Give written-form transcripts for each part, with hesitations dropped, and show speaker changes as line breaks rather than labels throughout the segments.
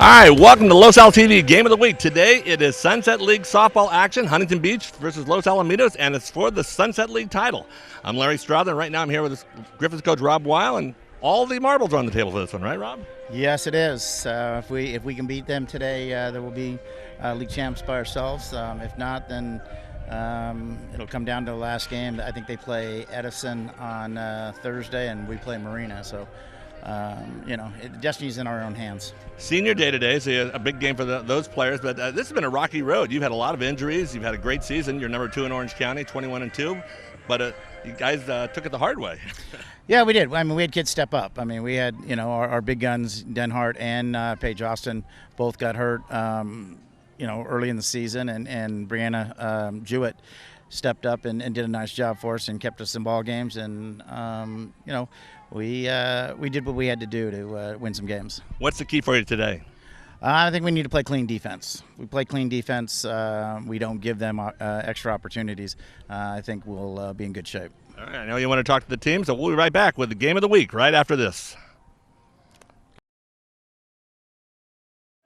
right, welcome to Los Al TV Game of the Week. Today it is Sunset League softball action, Huntington Beach versus Los Alamitos, and it's for the Sunset League title. I'm Larry Strother, and right now I'm here with Griffins coach Rob Weil, and all the marbles are on the table for this one, right, Rob?
Yes, it is. If we can beat them today, there will be league champs by ourselves. If not, then it'll come down to the last game. I think they play Edison on Thursday, and we play Marina. So, destiny's in our own hands.
Senior day today, so a big game for those players. But this has been a rocky road. You've had a lot of injuries. You've had a great season. You're number 2 in Orange County, 21-2. But you guys took it the hard way.
Yeah, we did. I mean, we had kids step up. I mean, we had our big guns, Denhart and Paige Austin, both got hurt. Early in the season, and Brianna Jewett stepped up and did a nice job for us and kept us in ball games. And we did what we had to do to win some games.
What's the key for you today?
I think we need to play clean defense. We play clean defense. We don't give them extra opportunities. I think we'll be in good shape.
All right, I know you want to talk to the team, so we'll be right back with the Game of the Week right after this.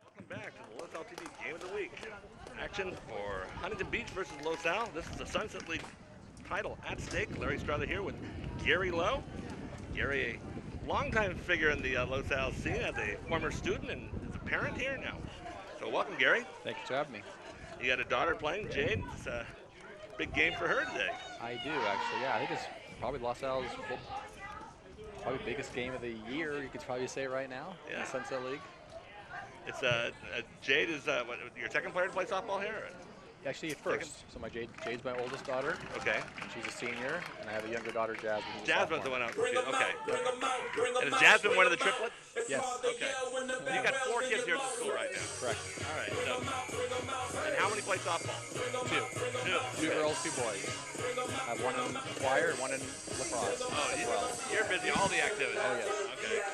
Welcome back to the Los Al TV Game of the Week. Action for Huntington Beach versus Los Al. This is the Sunset League title at stake. Larry Strother here with Gary Lowe. Gary, a longtime figure in the Los Al scene as a former student and as a parent here now. So welcome, Gary.
Thank you for having me.
You got a daughter playing, Jade. It's a big game for her today.
I do, actually. Yeah, I think it's probably Los Al's probably biggest game of the year. You could probably say right now in the Sunset League.
It's Jade is your second player to play softball here?
Actually, at first. So Jade's my oldest daughter.
Okay.
And she's a senior, and I have a younger daughter, Jasmine.
Jasmine's the one out. Okay. And is Jasmine one of the triplets?
Yes.
Okay. You got 4 kids here at the school right now.
Correct.
All right. So, and how many play softball?
2. 2 girls, 2 boys. I have one in choir and one in lacrosse as well.
You're busy, all the activities.
Oh, yes.
Okay.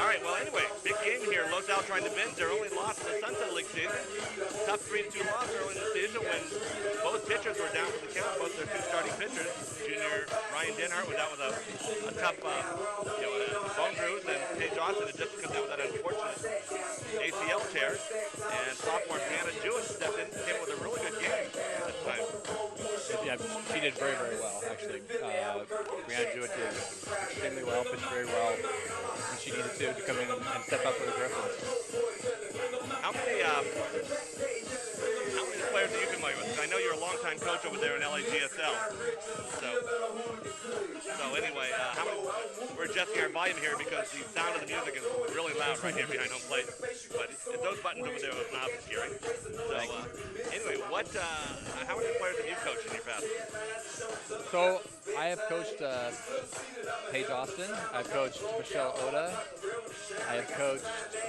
All right, well, anyway, big game here. Los Al trying to win their only loss in the Sunset League season. Tough 3-2 loss early in the season when both pitchers were down for the count, both their 2 starting pitchers. Junior Ryan Denhart was out with a tough bone bruise, and Paige Austin had just come down with that unfortunate ACL tear. And sophomore Brianna Jewett stepped in, came with a really good game this time.
Yeah, she did very, very well, actually. Brianna Jewett did extremely well, pitched very well. And she needed to come in and step up for the Griffins.
How many players have you been playing with? I know you're a longtime coach over there in LAGSL. So anyway, we're adjusting our volume here because the sound of the music is really loud right here behind home plate. But it's those buttons over there, those knobs is hearing. So anyway, how many players have you coached in your past?
So I have coached Paige Austin. I've coached Michelle Oda. I have coached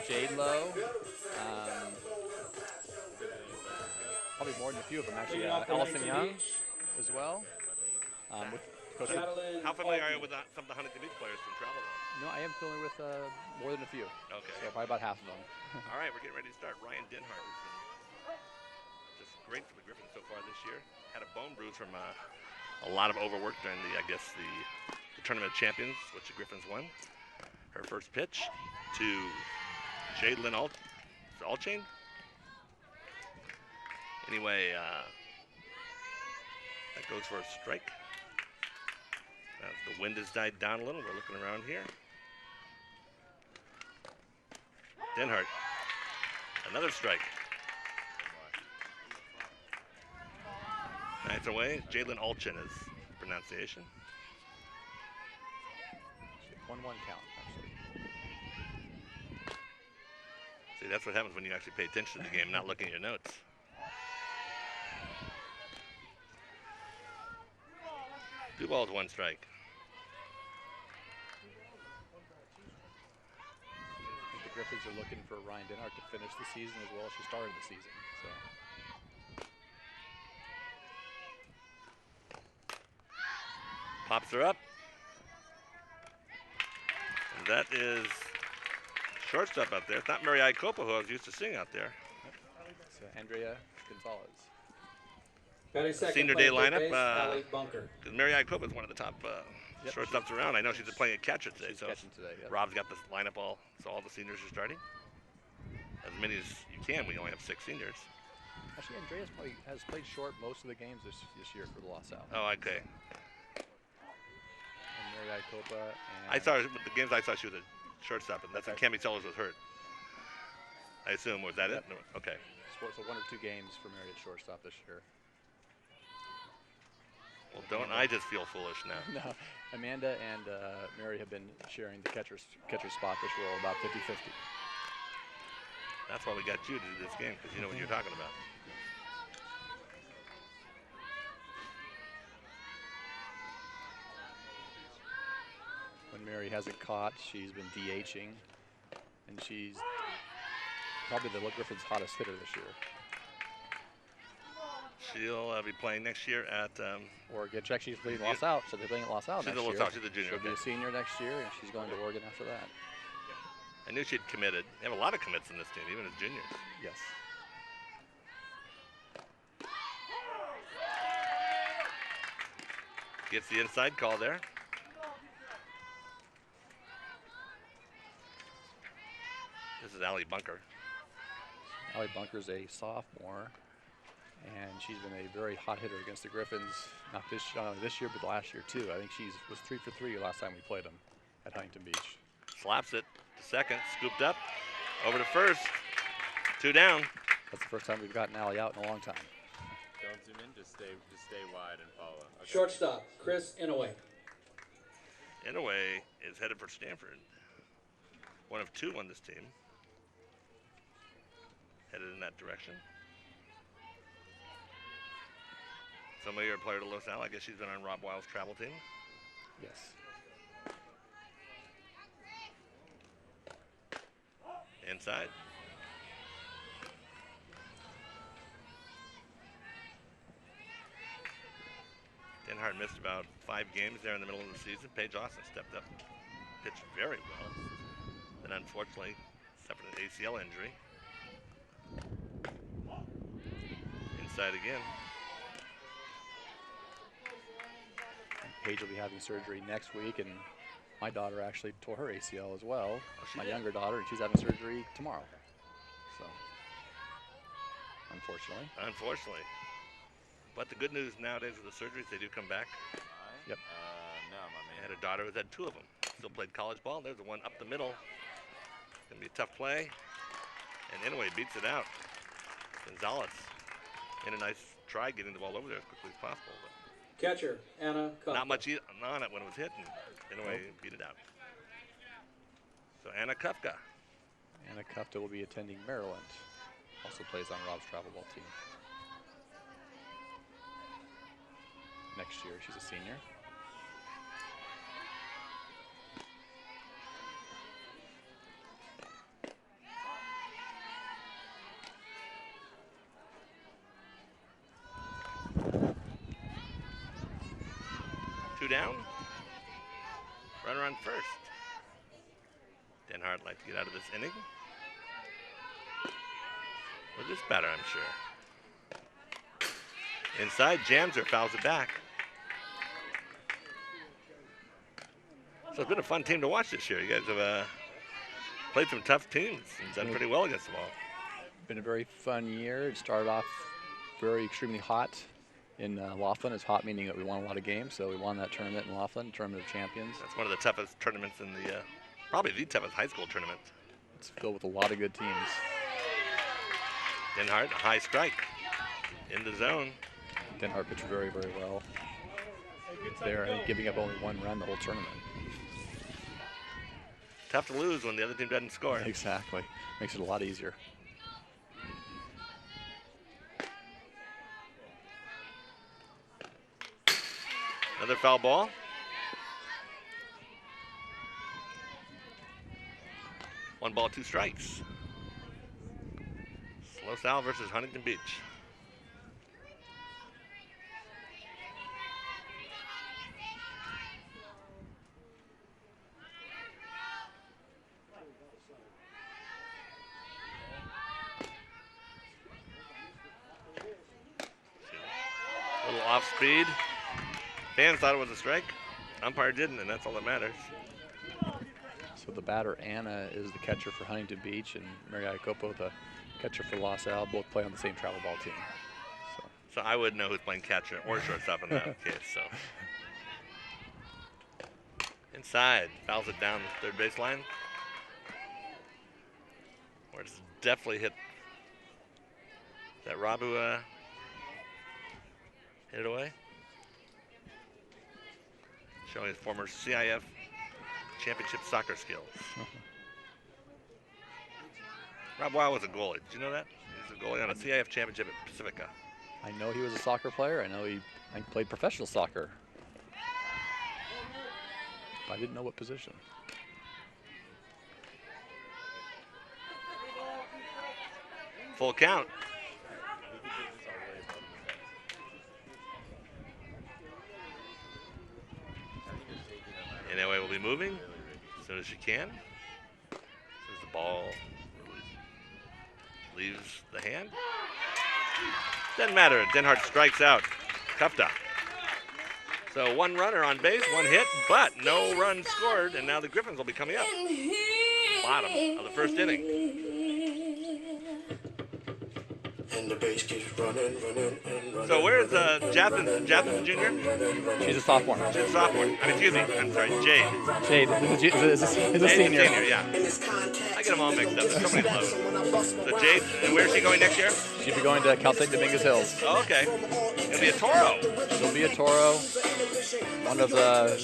Jade Lowe. Probably more than a few of them, actually. Allison Young as well.
How familiar are you with some of the Huntington Beach players from travel?
No, I am familiar with more than a few.
Okay.
So probably about half of them.
All right, we're getting ready to start. Ryan Denhart has been just great for the Griffins so far this year. Had a bone bruise from a lot of overwork during the Tournament of Champions, which the Griffins won. Her first pitch to Jadelyn Alchain. Anyway, that goes for a strike. The wind has died down a little. We're looking around here. Denhart, another strike. Nice away. Jadelyn Alchain is pronunciation.
1-1 count, actually.
See, that's what happens when you actually pay attention to the game, not looking at your notes. Two balls, 1 strike.
I think the Griffins are looking for Ryan Denhart to finish the season as well as she started the season. So.
Pops her up. And that is shortstop out there. It's not Mary Copa, who I was used to seeing out there.
It's Andrea Gonzalez.
Senior day lineup. Mary Copa is one of the top shortstops around. I know she's playing a catcher today.
She's catching today,
Rob's got this lineup so all the seniors are starting. as many as you can. We only have 6 seniors.
Actually, Andreas probably has played short most of the games this year for the LaSalle.
Oh, okay.
And Mary Icopa. And
I saw the games I saw she was a shortstop, and that's when Cammie Sellers was hurt. I assume, was that it? No, okay.
So 1 or 2 games for Mary at shortstop this year.
Well, don't I just feel foolish now?
No, Amanda and Mary have been sharing the catcher spot this role about 50-50.
That's why we got you to do this game, because you know what you're talking about.
When Mary hasn't caught, she's been DHing, and she's probably the Griffins' hottest hitter this year.
She'll be playing next year at
Oregon. She's playing LaSalle, so they're playing at LaSalle next year.
She's a junior.
She'll be a senior next year, and she's going to Oregon after that.
I knew she'd committed. They have a lot of commits in this team, even as juniors.
Yes.
Gets the inside call there. This is Allie Bunker.
Allie Bunker's a sophomore, and she's been a very hot hitter against the Griffins, not only this year, but last year too. I think she was 3 for 3 last time we played them at Huntington Beach.
Slaps it to second, scooped up, over to first, 2 down.
That's the first time we've gotten Allie out in a long time.
Don't zoom in, just stay wide and follow. Okay.
Shortstop, Chris Inouye.
Inouye is headed for Stanford. 1 of 2 on this team. Headed in that direction. Familiar player to LaSalle. I guess she's been on Rob Wild's travel team.
Yes.
Inside. Denhart missed about 5 games there in the middle of the season. Paige Austin stepped up, pitched very well. Then unfortunately suffered an ACL injury. Inside again.
Paige will be having surgery next week, and my daughter actually tore her ACL as well. My younger daughter, and she's having surgery tomorrow. So, unfortunately.
Unfortunately. But the good news nowadays with the surgeries, they do come back.
Yep.
No, my man.
I had a daughter who's had 2 of them. Still played college ball. There's the one up the middle. Gonna be a tough play. And Inouye beats it out. Gonzalez in a nice try getting the ball over there as quickly as possible. But
Catcher, Anna Kupka.
not much on it when it was hit, and Inouye beat it out. So Anna Kupka.
Anna Kupka will be attending Maryland. Also plays on Rob's travel ball team. Next year, she's a senior.
Two down. Runner on first. Denhart like to get out of this inning. With this batter, I'm sure. Inside, jams her, fouls it back. So it's been a fun team to watch this year. You guys have played some tough teams and done pretty well against them all.
Been a very fun year. It started off very extremely hot in Laughlin. It's hot meaning that we won a lot of games, so we won that tournament in Laughlin, Tournament of Champions.
That's one of the toughest tournaments in the, probably the toughest high school tournament.
It's filled with a lot of good teams.
Denhart, a high strike in the zone.
Denhart pitched very, very well. They're giving up only 1 run the whole tournament.
Tough to lose when the other team doesn't score.
Exactly. Makes it a lot easier.
Another foul ball. One ball, 2 strikes. LaSalle versus Huntington Beach. A little off speed. Fans thought it was a strike. Umpire didn't, and that's all that matters.
So the batter, Anna, is the catcher for Huntington Beach, and Mary Iacopo, the catcher for La Salle, both play on the same travel ball team.
So I would know who's playing catcher or shortstop in that case. So inside, fouls it down the third baseline, where it's definitely hit that Rob who hit it away. Showing his former CIF championship soccer skills. Rob Weil was a goalie. Did you know that? He was a goalie on a CIF championship at Pacifica.
I know he was a soccer player. I know he played professional soccer. But I didn't know what position.
Full count. Anyway, will be moving as soon as she can. As soon as the ball leaves the hand. Doesn't matter. Denhart strikes out Kufta. So one runner on base, one hit, but no run scored, and now the Griffins will be coming up. Bottom of the first inning.
And the base keeps running.
So where's Jasmine Jr.?
She's a sophomore.
She's a sophomore. Excuse me. I'm sorry, Jade.
Jade is a
Jade's
senior.
Yeah. I get them all mixed up. There's so many lows. So Jade, and where's she going next year?
She'll be going to Cal State Dominguez Hills.
Oh, okay. It'll be a Toro.
She'll be a Toro. One of the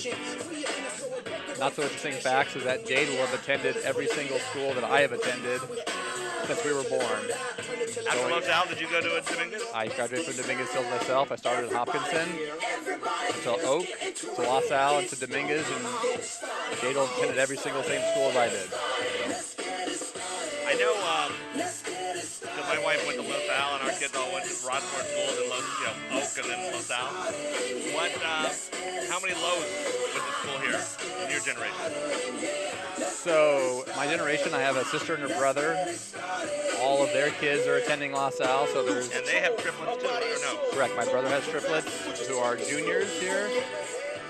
not so interesting facts is that Jade will have attended every single school that I have attended since we were born.
After Los Al, did you go to a Dominguez?
I graduated from Dominguez Hills myself. I started at Hopkinson, to Oak, to La Salle, and to Dominguez, and Jade attended every single same school as I did.
I know, because my wife went to Los Al, and our kids all went to Rossmore schools in Oak and then Los Al. How many lows with the school here in your generation?
So my generation, I have a sister and a brother. All of their kids are attending La Salle, so there's...
And they have triplets too, or no?
Correct. My brother has triplets who are juniors here.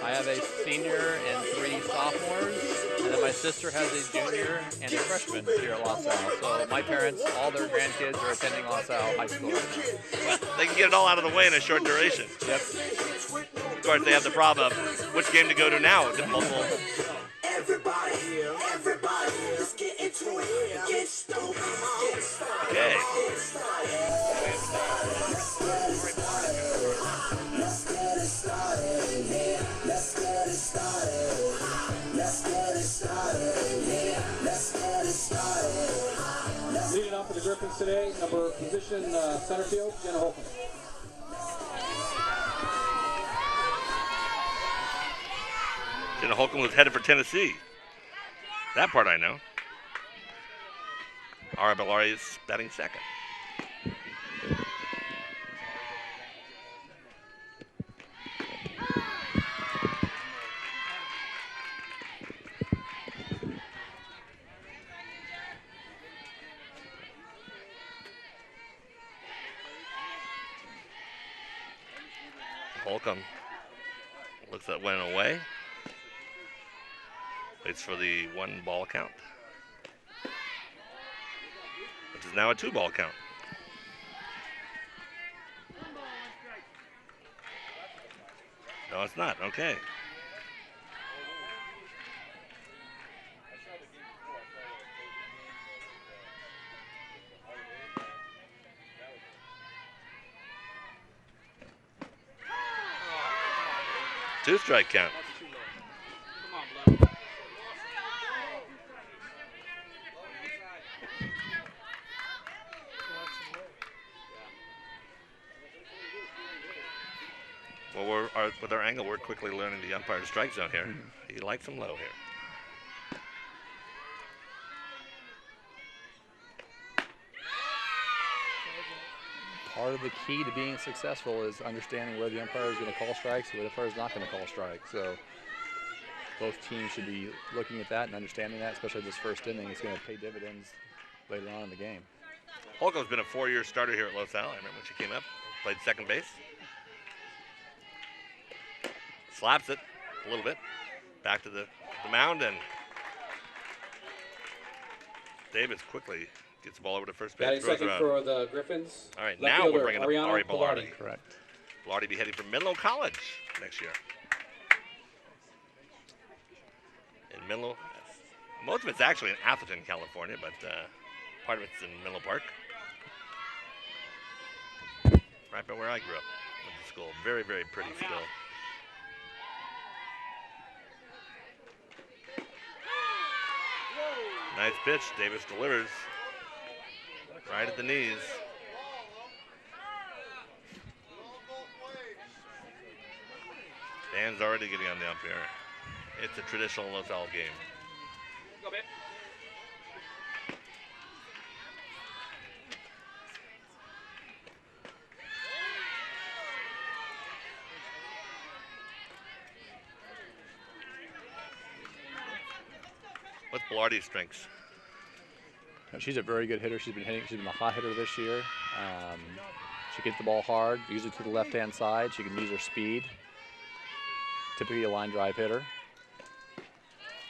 I have a senior and 3 sophomores, and then my sister has a junior and a freshman here at La Salle. So my parents, all their grandkids are attending La Salle High School.
Well, they can get it all out of the way in a short duration.
Yep.
Of course, they have the problem of which game to go to now. Is it multiple?
Everybody here, let's get into it. Get stoked.
Okay.
Leading off for the Griffins today, position center field, Jenna Holcomb.
Jenna Holcomb was headed for Tennessee. That part I know. Ara Bellari is batting second. Holcomb looks at went away. Waits for the 1-ball count, which is now a 2-ball count. No, it's not. Okay. Two-strike count. Well, with our angle, we're quickly learning the umpire's strike zone here. He likes them low here.
Part of the key to being successful is understanding where the umpire is going to call strikes and where the umpire is not going to call strikes. So both teams should be looking at that and understanding that, especially this first inning. It's going to pay dividends later on in the game.
Holcomb's been a 4-year starter here at Los Al. I remember when she came up, played second base. Slaps it a little bit. Back to the mound, and Davis quickly gets the ball over to first
Batting
base. Throws
second
around.
for the Griffins.
All right,
left
now
fielder,
we're bringing up
Ariana
Ari
Pilardi.
Pilardi.
Correct.
Pilardi be heading for Menlo College next year. In Menlo, most of it's actually in Atherton, California, but part of it's in Menlo Park. Right by where I grew up. Went to school. Very, very pretty school. Nice pitch. Davis delivers. Right at the knees. Dan's already getting on the umpire. It's a traditional LaSalle game.
Go, babe.
What's Pilardi's strengths?
She's a very good hitter. She's been a hot hitter this year. She gets the ball hard, usually to the left-hand side. She can use her speed. Typically a line drive hitter.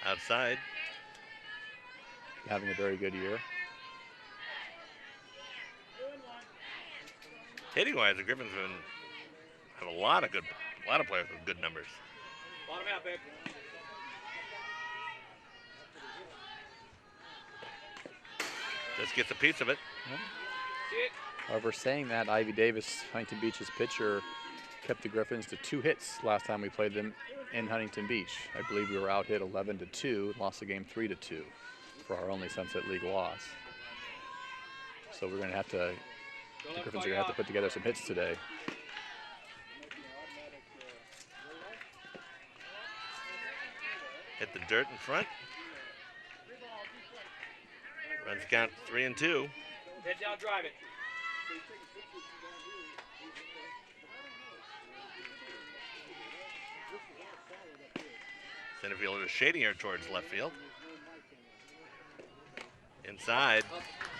Outside.
Having a very good year.
Hitting-wise, the Griffins have a lot of players with good numbers.
Bottom out, babe.
Just gets a piece of it.
Yep.
See it?
However, saying that, Ivy Davis, Huntington Beach's pitcher, kept the Griffins to 2 hits last time we played them in Huntington Beach. I believe we were out hit 11-2, lost the game 3-2 for our only Sunset League loss. So we're going to have to, the Griffins are going to have to put together some hits today.
Hit the dirt in front. Runs count 3-2.
Head down, drive it.
Center fielder is shading her towards left field. Inside,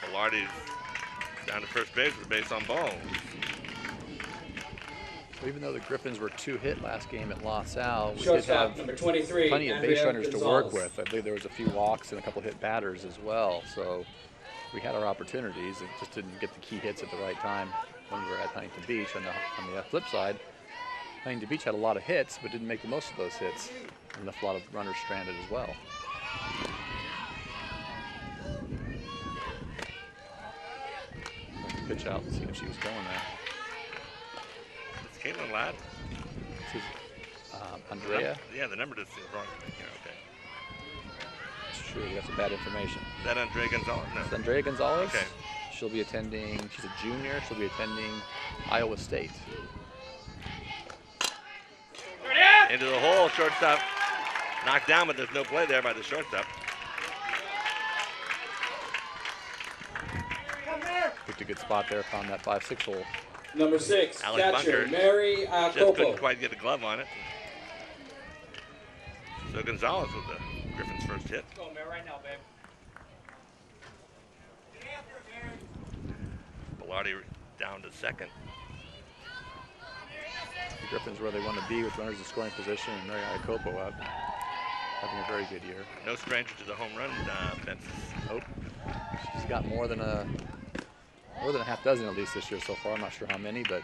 Pilardi's down to first base with a base on ball.
So even though the Griffins were 2 hit last game at LaSalle, we did
Shortstop,
have
number 23.
plenty of
Andrea
base runners to work
Gonzalez.
with. I believe there was a few walks and a couple hit batters as well. So we had our opportunities and just didn't get the key hits at the right time when we were at Huntington Beach. On the flip side, Huntington Beach had a lot of hits, but didn't make the most of those hits. And left a lot of runners stranded as well. Pitch out and see if she was going there.
It's Caitlin Ladd.
This is Andrea.
Yeah, the number just seems wrong to me here. Okay.
It's true, we got some bad information.
Is that Andrea Gonzalez? No.
It's Andrea Gonzalez.
Okay.
She'll be attending, she's a junior, she'll be attending Iowa State.
Into the hole, shortstop. Knocked down, but there's no play there by the shortstop.
Picked a good spot there, found that 5-6 hole.
Number 6,
Alex
catcher,
Bunker
Mary
Just couldn't
Acopo.
quite get a glove on it. So Gonzalez with the Griffins' first hit.
Go, Mary, right now, babe.
Pilardi down to second.
The Griffins where they want to be with runners in scoring position, and Mary Iacopo out having a very good year.
No stranger to the home run fences.
Nope. She's got more than a half dozen at least this year so far. I'm not sure how many, but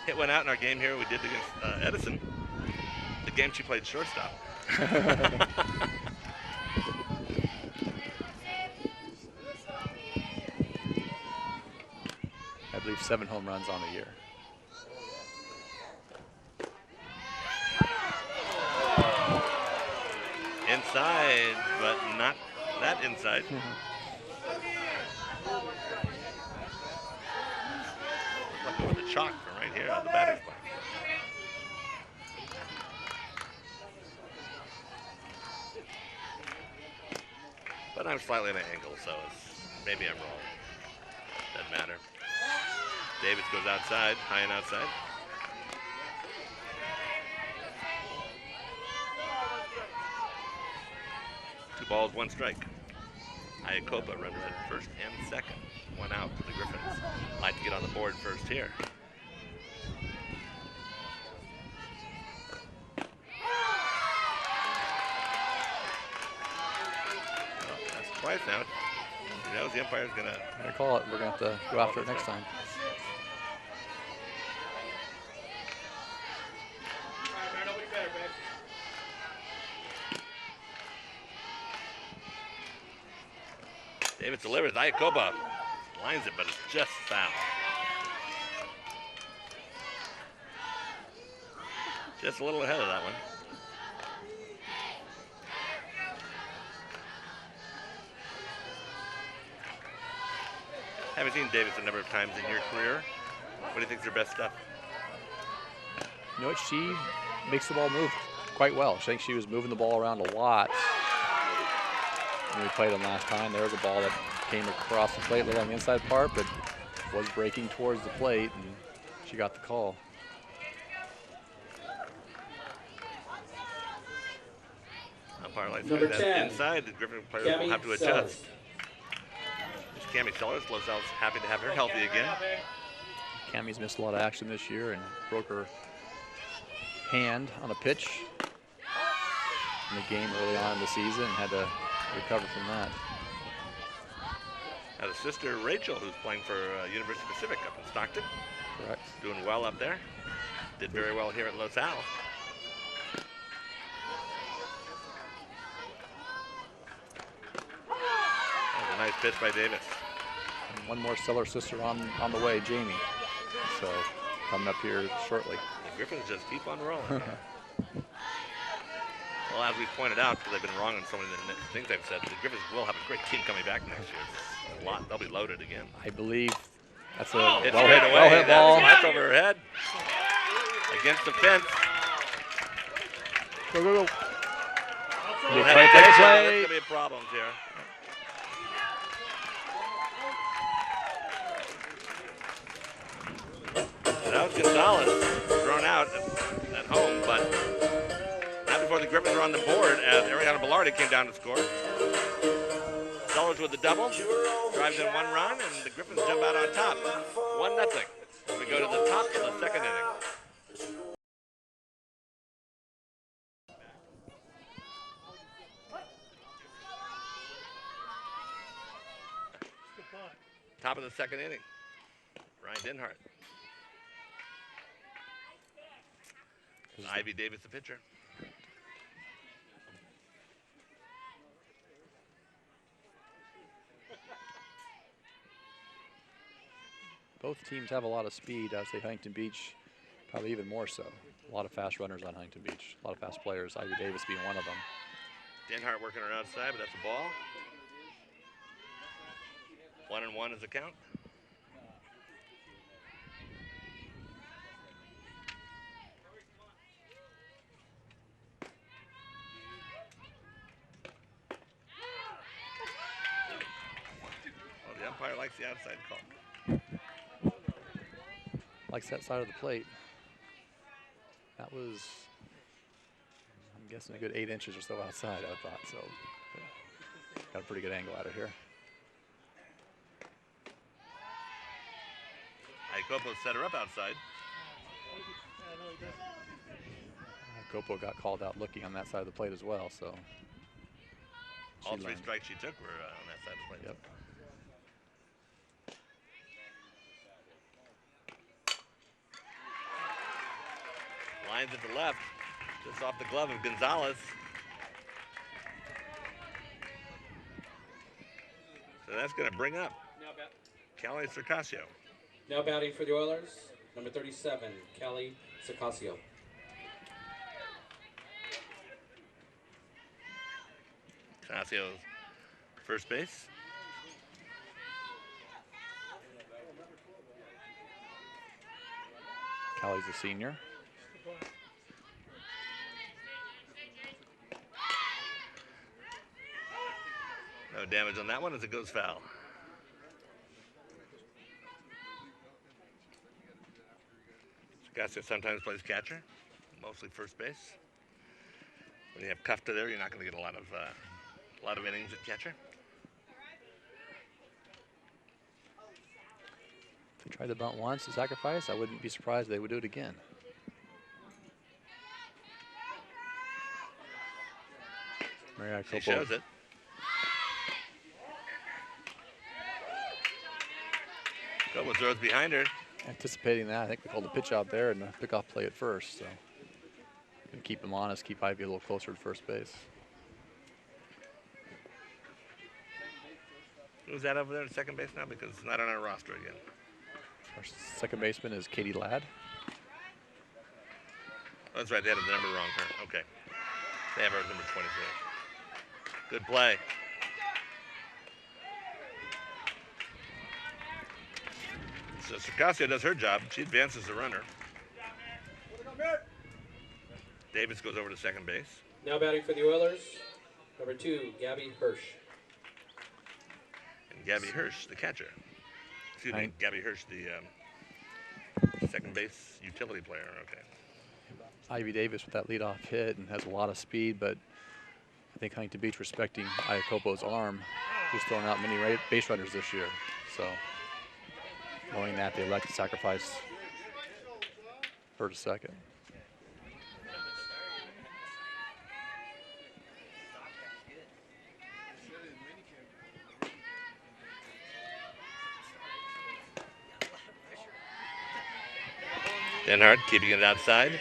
Hit went out in our game here we did against Edison. The game she played shortstop.
I believe 7 home runs on the year.
Inside, but not that inside. Lucky with the chalk from right here on the batter's box. But I'm slightly at an angle, so maybe I'm wrong. Doesn't matter. Davis goes outside, high and outside. Two balls, 1 strike. Iacopa runners at first and second. 1 out for the Griffins. Like to get on the board first here. Well, that's twice now. He knows the umpire's going to.
I call it. We're going to have to go after it next time.
Davis delivers. Iakoba lines it, but it's just foul. Just a little ahead of that one. Haven't seen Davis a number of times in your career. What do you think is her best stuff?
You know what? She makes the ball move quite well. I think she was moving the ball around a lot when we played them last time. There was a ball that came across the plate a little on the inside part, but was breaking towards the plate, and she got the call.
Umpire likes
Number
that
10,
inside. The Griffin players will have to
Cami
adjust.
Sellers.
Cami Sellers. LaSalle's happy to have her healthy again.
Cami's missed a lot of action this year and broke her hand on a pitch in the game early on in the season and had to recover from that.
Has a sister, Rachel, who's playing for University Pacific up in Stockton.
Correct.
Doing well up there. Did very well here at LaSalle. That was a nice pitch by Davis.
And one more Seller sister on the way, Jamie. So coming up here shortly.
The Griffins just keep on rolling. Well, as we pointed out, because I've been wrong on so many of the things I've said, the Griffins will have a great team coming back next year. It's a lot. They'll be loaded again.
I believe that's a
It's
well
straight away.
hit ball.
That's over her head. Against the fence.
Go, go, go.
We'll
Play,
have
play,
There's
play.
going to be problems here. That was Gonzalez thrown out at home, but not before the Griffins were on the board as Ariana Bellardi came down to score. Sellers with the double, drives in one run, and the Griffins jump out on top. 1-0. We go to the top of the second inning. Top of the second inning. Ryan Denhart. Ivy Davis, the pitcher.
Both teams have a lot of speed. I'd say Huntington Beach probably even more so. A lot of fast runners on Huntington Beach. A lot of fast players, Ivy Davis being one of them.
Denhart working her outside, but that's a ball. 1-1 is the count. Well, the umpire likes the outside call.
Likes that side of the plate. That was, I'm guessing, a good 8 inches or so outside, I thought. So got a pretty good angle out of here.
Iakopo set her up outside.
Copo got called out looking on that side of the plate as well. So
All
she
three
learned.
strikes she took were on that side of the plate.
Yep.
Lines at the left, just off the glove of Gonzalez. So that's going to bring up Kelly Circasio.
Now batting for the Oilers, number 37, Kelly Circasio.
Circasio's first base.
Callie's a senior.
No damage on that one as it goes foul. Circasio sometimes plays catcher, mostly first base. When you have Kufta there, you're not going to get a lot of innings at catcher.
If they tried the bunt once to sacrifice, I wouldn't be surprised if they would do it again.
She shows it. Couple throws behind her.
Anticipating that, I think we called the pitch out there and the pickoff play at first. So gonna keep him honest, keep Ivy a little closer to first base.
Who's that over there at second base now? Because it's not on our roster again.
Our second baseman is Katie Ladd.
Oh, that's right, they had the number wrong. Okay. They have her number 23. Good play. So Circasio does her job. She advances the runner. Davis goes over to second base.
Now batting for the Oilers, number 2, Gabby Hirsch.
And Gabby Hirsch, the catcher. Excuse me, Gabby Hirsch, the second base utility player. Okay.
Ivy Davis with that leadoff hit and has a lot of speed, but I think Huntington Beach, respecting Iacopo's arm, who's thrown out many base runners this year. So knowing that, they elect to sacrifice her to second.
Denhart keeping it outside.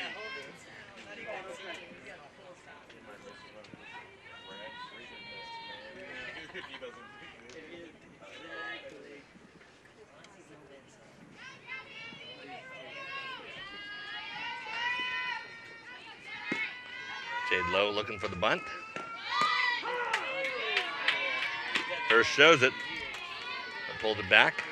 Jade Lowe looking for the bunt. Hirsch shows it, but pulled it back.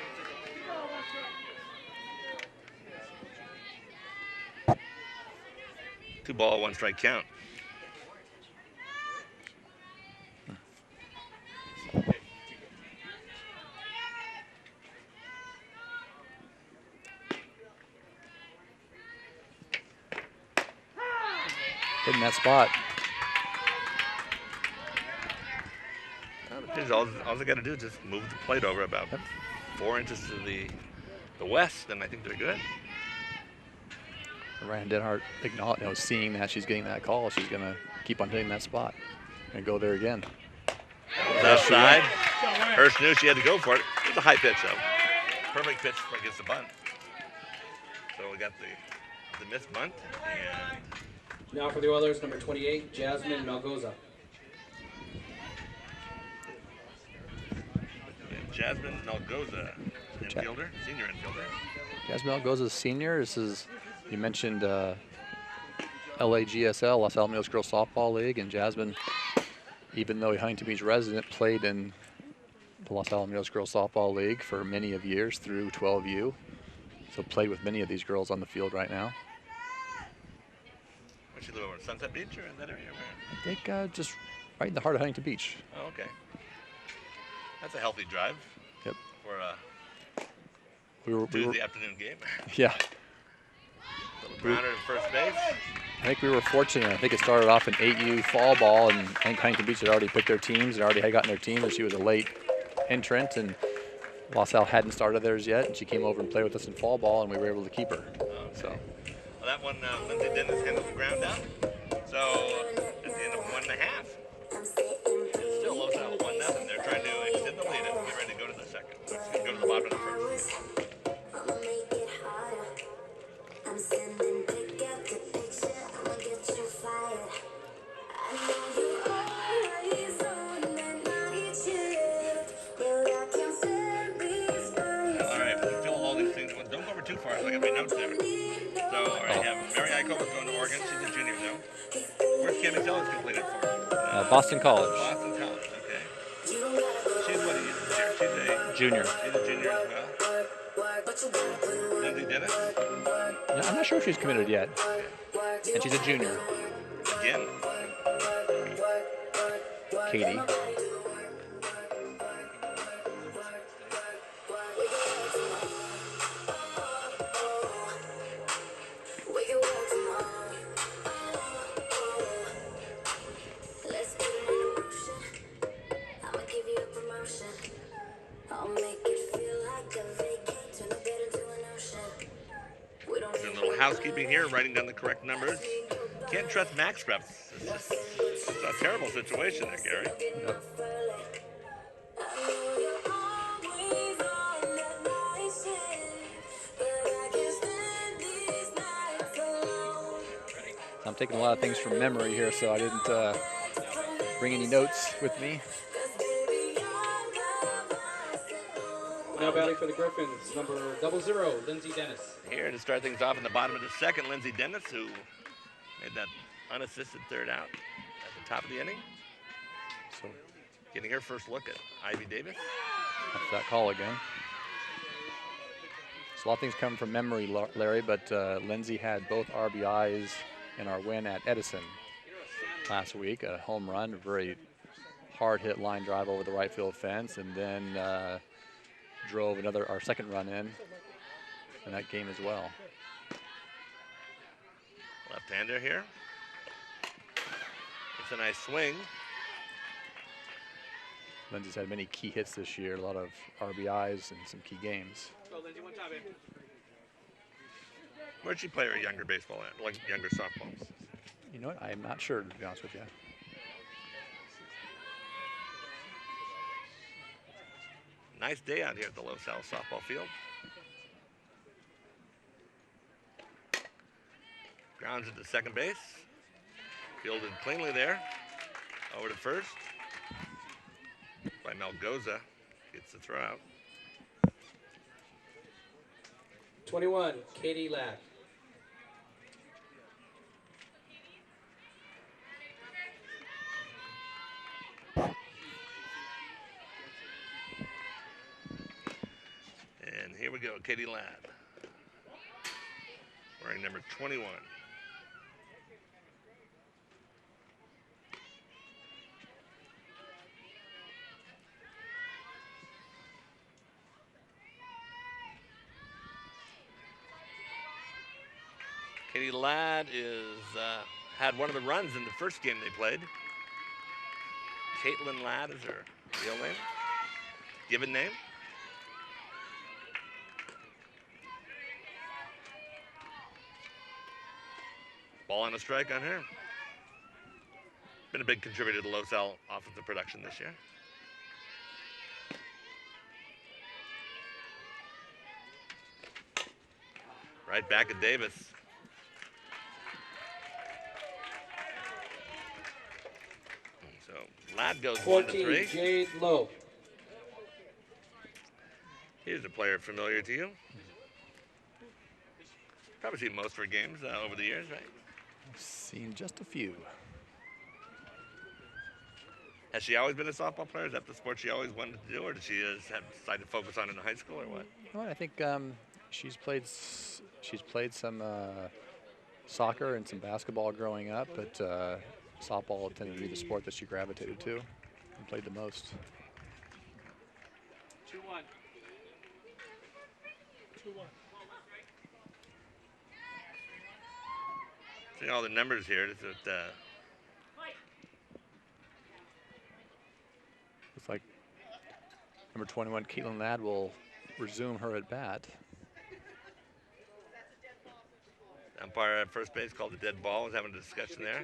Two ball, one strike count.
In that spot.
All they got to do is just move the plate over about 4 inches to the west, and I think they're good.
Ryan Denhart seeing that she's getting that call, she's going to keep on hitting that spot and go there again.
Outside. Hirsch knew she had to go for it. It was a high pitch, though. Perfect pitch against the bunt. So we got the missed bunt. And
Now for the Oilers, number 28, Jasmine Malgoza.
Jasmine Malgoza, infielder, senior infielder.
Jasmine Malgoza is senior. This is, you mentioned LAGSL, Los Alamitos Girls Softball League, and Jasmine, even though a Huntington Beach resident, played in the Los Alamitos Girls Softball League for many of years through 12U. So played with many of these girls on the field right now.
Where she live over in Sunset Beach or in that area? Where?
I think just right in the heart of Huntington Beach.
Oh, okay. That's a healthy drive.
Yep.
For a Tuesday afternoon game.
Yeah.
Little grounder at first base.
I think we were fortunate. I think it started off in 8U fall ball, and I think Huntington Beach had already picked their teams and already had gotten their team, and she was a late entrant, and Los Al hadn't started theirs yet, and she came over and played with us in fall ball, and we were able to keep her.
Okay.
So.
Well, that one, Lindsay Dennis handled the ground out. So at the end of 1.5, it's still Los Al 1-0. They're trying to extend the lead and get ready to go to the second. Let's go to the bottom of the first. All right, we fill all these things. Don't go over too far, so I got my notes there. So I have Mary Iacopo's going to Oregon. She's a junior now. Where's Cammie Sellers completed for?
Boston College.
Boston College, okay. She's what a year? She's a
Junior.
She's a junior as well. Lindsay Dennis?
Yeah, I'm not sure if she's committed yet. And she's a junior.
Again.
Katie.
Doing a little housekeeping here, writing down the correct numbers. Can't trust max reps. It's a terrible situation there, Gary.
Yep. I'm taking a lot of things from memory here, so I didn't bring any notes with me.
Now batting for the Griffins, number 00, Lindsay Dennis.
Here to start things off in the bottom of the second, Lindsay Dennis, who made that unassisted third out at the top of the inning.
So
Getting her first look at Ivy Davis.
that's that call again. So a lot of things come from memory, Larry, but Lindsay had both RBIs in our win at Edison last week. A home run, a very hard-hit line drive over the right field fence, and then drove our second run in that game as well.
Left-hander here. It's a nice swing.
Lindsay's had many key hits this year, a lot of RBIs and some key games.
Go, Lindsay, one time, baby.
Where'd she play her younger baseball at, like younger softball?
You know what? I'm not sure, to be honest with you.
Nice day out here at the Los Al softball field. Grounds at the second base. Fielded cleanly there. Over to first. By Melgoza. Gets the throw out.
21, Katie Ladd.
And here we go, Katie Ladd. Wearing number 21. Katie Ladd had one of the runs in the first game they played. Caitlin Ladd is her real name, given name. Ball on a strike on her. Been a big contributor to Los Al offensive production this year. Right back at Davis. So Ladd goes 1 to 3.
Jade Lowe.
Here's a player familiar to you. Probably seen most of her games over the years, right?
I've seen just a few.
Has she always been a softball player? Is that the sport she always wanted to do, or did she have decided to focus on it in high school, or what?
You know what, I think she's played some soccer and some basketball growing up, but softball tended to be the sport that she gravitated to and played the most.
2-1. 2-1.
Seeing all the numbers here, looks
like number 21, Caitlin Ladd, will resume her at bat.
umpire at first base called a dead ball. Was having a discussion there.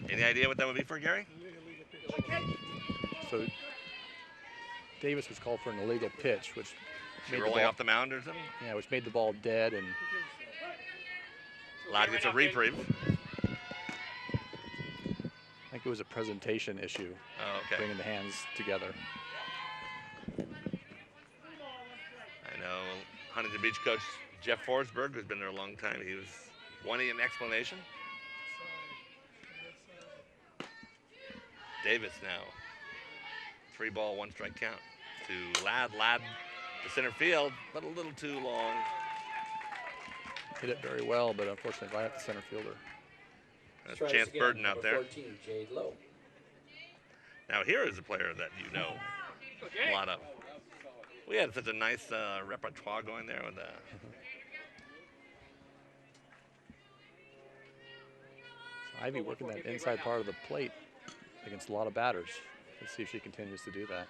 Any idea what that would be for, Gary?
So Davis was called for an illegal pitch, which made
rolling off the mound or something?
Yeah, which made the ball dead, and
Ladd gets a reprieve.
I think it was a presentation issue.
Oh, okay.
Bringing the hands together.
I know Huntington Beach coach Jeff Forsberg, who's been there a long time, he was wanting an explanation. Davis now. 3-ball, 1-strike count to Ladd. Ladd to center field, but a little too long.
Hit it very well, but unfortunately right at the center fielder.
That's Chance Burton out there.
14, Jade Lowe.
Now here is a player that you know a lot of. We had such a nice repertoire going there with
So Ivy working that inside part of the plate against a lot of batters. Let's see if she continues to do that.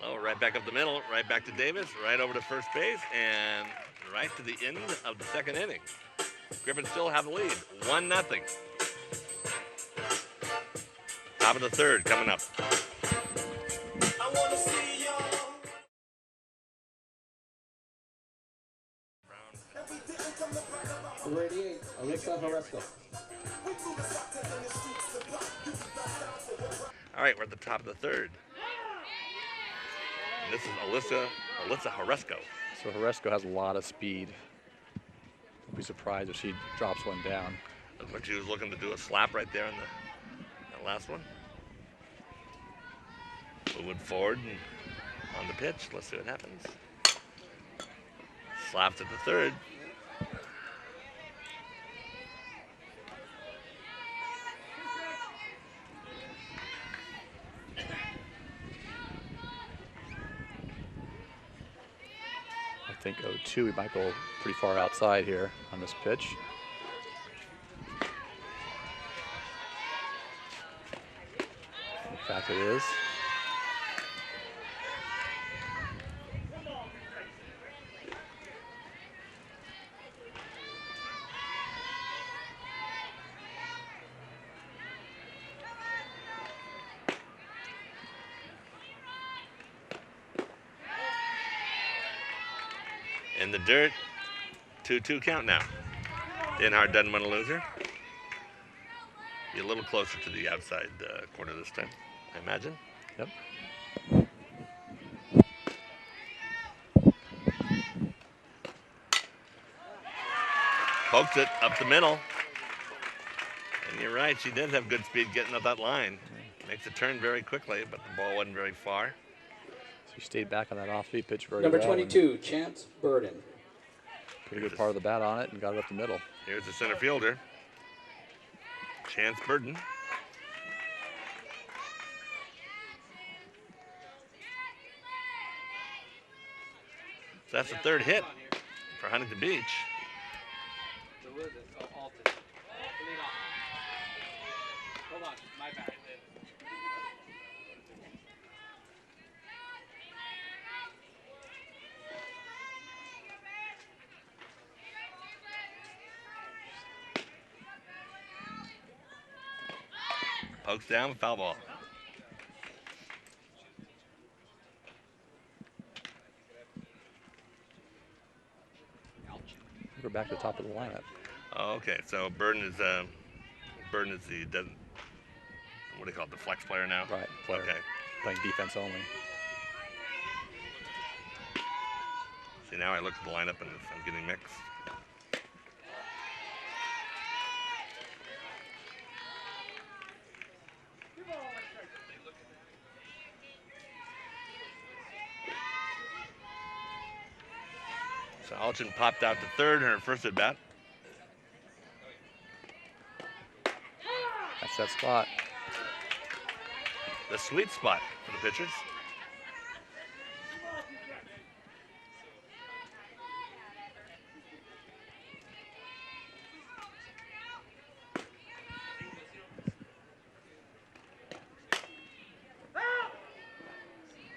Low, right back up the middle, right back to Davis, right over to first base, and right to the end of the second inning. Griffins still have the lead, 1-0. Top of the third coming up.
I wanna see y'all.
Number 88, Alyssa Horesco.
All right, we're at the top of the third. And this is Alyssa Horesco.
So Horesco has a lot of speed. Don't be surprised if she drops one down.
Looks like she was looking to do a slap right there on that last one. Moving forward and on the pitch. Let's see what happens. Slapped at the third.
I think 0-2, we might go pretty far outside here on this pitch. In fact, it is.
In the dirt, 2-2 count now. Denhart doesn't want to lose her. Be a little closer to the outside corner this time, I imagine.
Yep.
Pokes it up the middle. And you're right, she did have good speed getting up that line. Makes a turn very quickly, but the ball wasn't very far.
So she stayed back on that off-speed pitch very
Number
well.
22, Chance Burden.
Pretty good part of the bat on it and got it up the middle.
Here's the center fielder, Chance Burden. So that's the third hit for Huntington Beach.
Hold on, my bad.
Pokes down, foul ball.
We're back to the top of the lineup.
Oh, okay, so Burden is the what do you call it, the flex player now?
Right, player.
Okay.
Playing defense only.
See, now I look at the lineup and I'm getting mixed. So Alchin popped out to third in her first at bat.
That's that spot.
The sweet spot for the pitchers.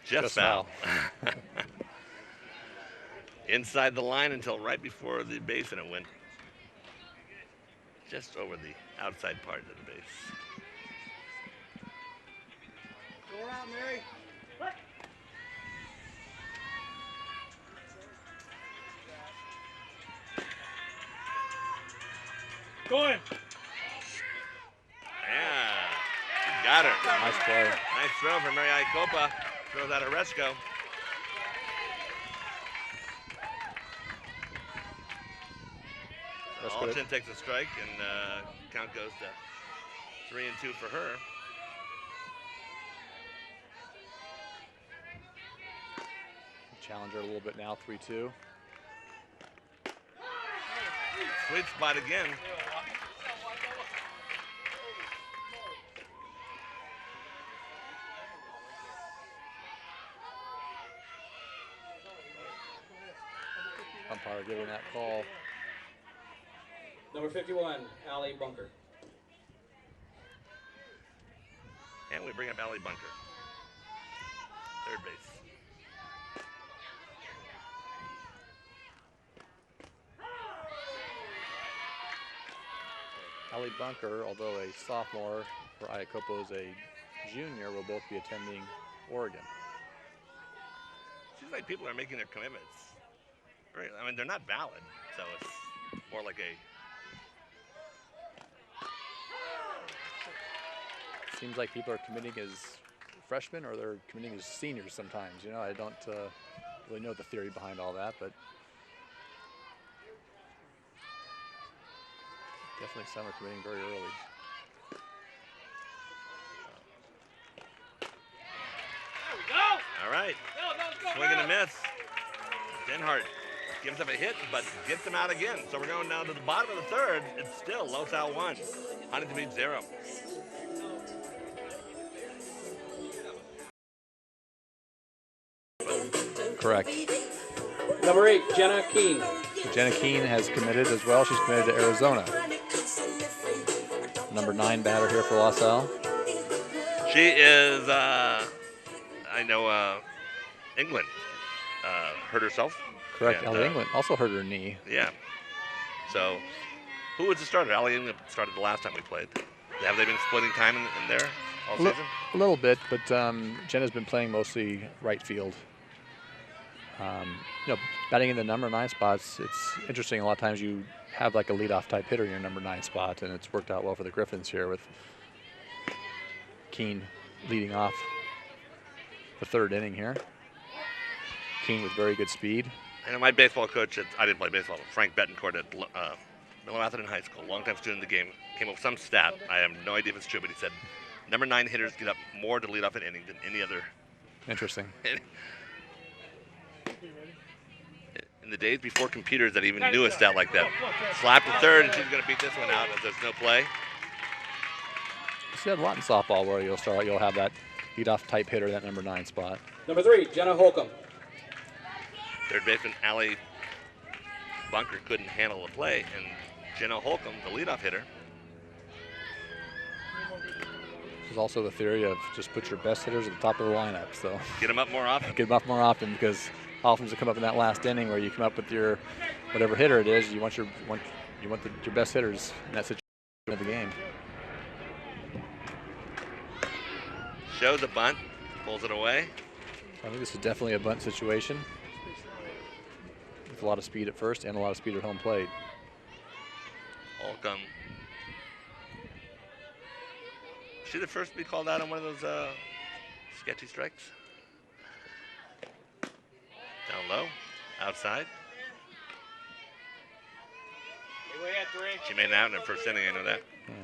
Just foul. Inside the line until right before the base, and it went just over the outside part of the base.
Go around, Mary.
Going. Yeah. Got her.
Nice play.
Nice throw from Mary Iacopa. Throws out Oresco. Alchin takes a strike, and count goes to 3-2 for her.
Challenge her a little bit now, 3-2.
Sweet spot again.
Umpire giving that call.
Number 51, Allie Bunker.
And we bring up Allie Bunker. Third base.
Allie Bunker, although a sophomore for Iacopo, is a Jr. will both be attending Oregon.
Seems like people are making their commitments. Right? I mean, they're not valid, so it's more like a.
Seems like people are committing as freshmen or they're committing as seniors sometimes. You know, I don't really know the theory behind all that, but definitely some are committing very early.
All right. Swing and a miss. Denhart gives up a hit, but gets him out again. So we're going down to the bottom of the third. It's still Los Al 1. Huntington beat 0.
Correct.
Number 8, Jenna Keene.
Jenna Keene has committed as well. She's committed to Arizona. Number 9 batter here for Los Al.
She is, I know, England hurt herself.
Correct.
And,
Ellie England also hurt her knee.
Yeah. So, who was the starter? Ellie England started the last time we played. Have they been splitting time in there all season?
A little bit, but Jenna's been playing mostly right field. You know, batting in the number 9 spots, it's interesting. A lot of times you have like a leadoff type hitter in your number 9 spot, and it's worked out well for the Griffins here with Keene leading off the 3rd inning here. Keene with very good speed.
And my baseball coach, I didn't play baseball, Frank Betancourt at Miller Atherton High School, longtime student of the game, came up with some stat. I have no idea if it's true, but he said number 9 hitters get up more to lead off an inning than any other.
Interesting.
In the days before computers that even knew a stat like that. Slap to third, and she's going to beat this one out as there's no play.
You see that a lot in softball where you'll have that leadoff type hitter, that number 9 spot.
Number 3, Jenna Holcomb.
Third baseman Allie Bunker couldn't handle the play, and Jenna Holcomb, the leadoff hitter.
There's also the theory of just put your best hitters at the top of the lineup. So
get them up more often.
Get them up more often, because often to come up in that last inning where you come up with your whatever hitter it is, you want your best hitters in that situation of the game.
Shows a bunt, pulls it away.
I think this is definitely a bunt situation. With a lot of speed at first and a lot of speed at home plate.
Holcomb. She the first to be called out on one of those sketchy strikes? Down low, outside. She made it out in her first inning, I know that.
Yeah.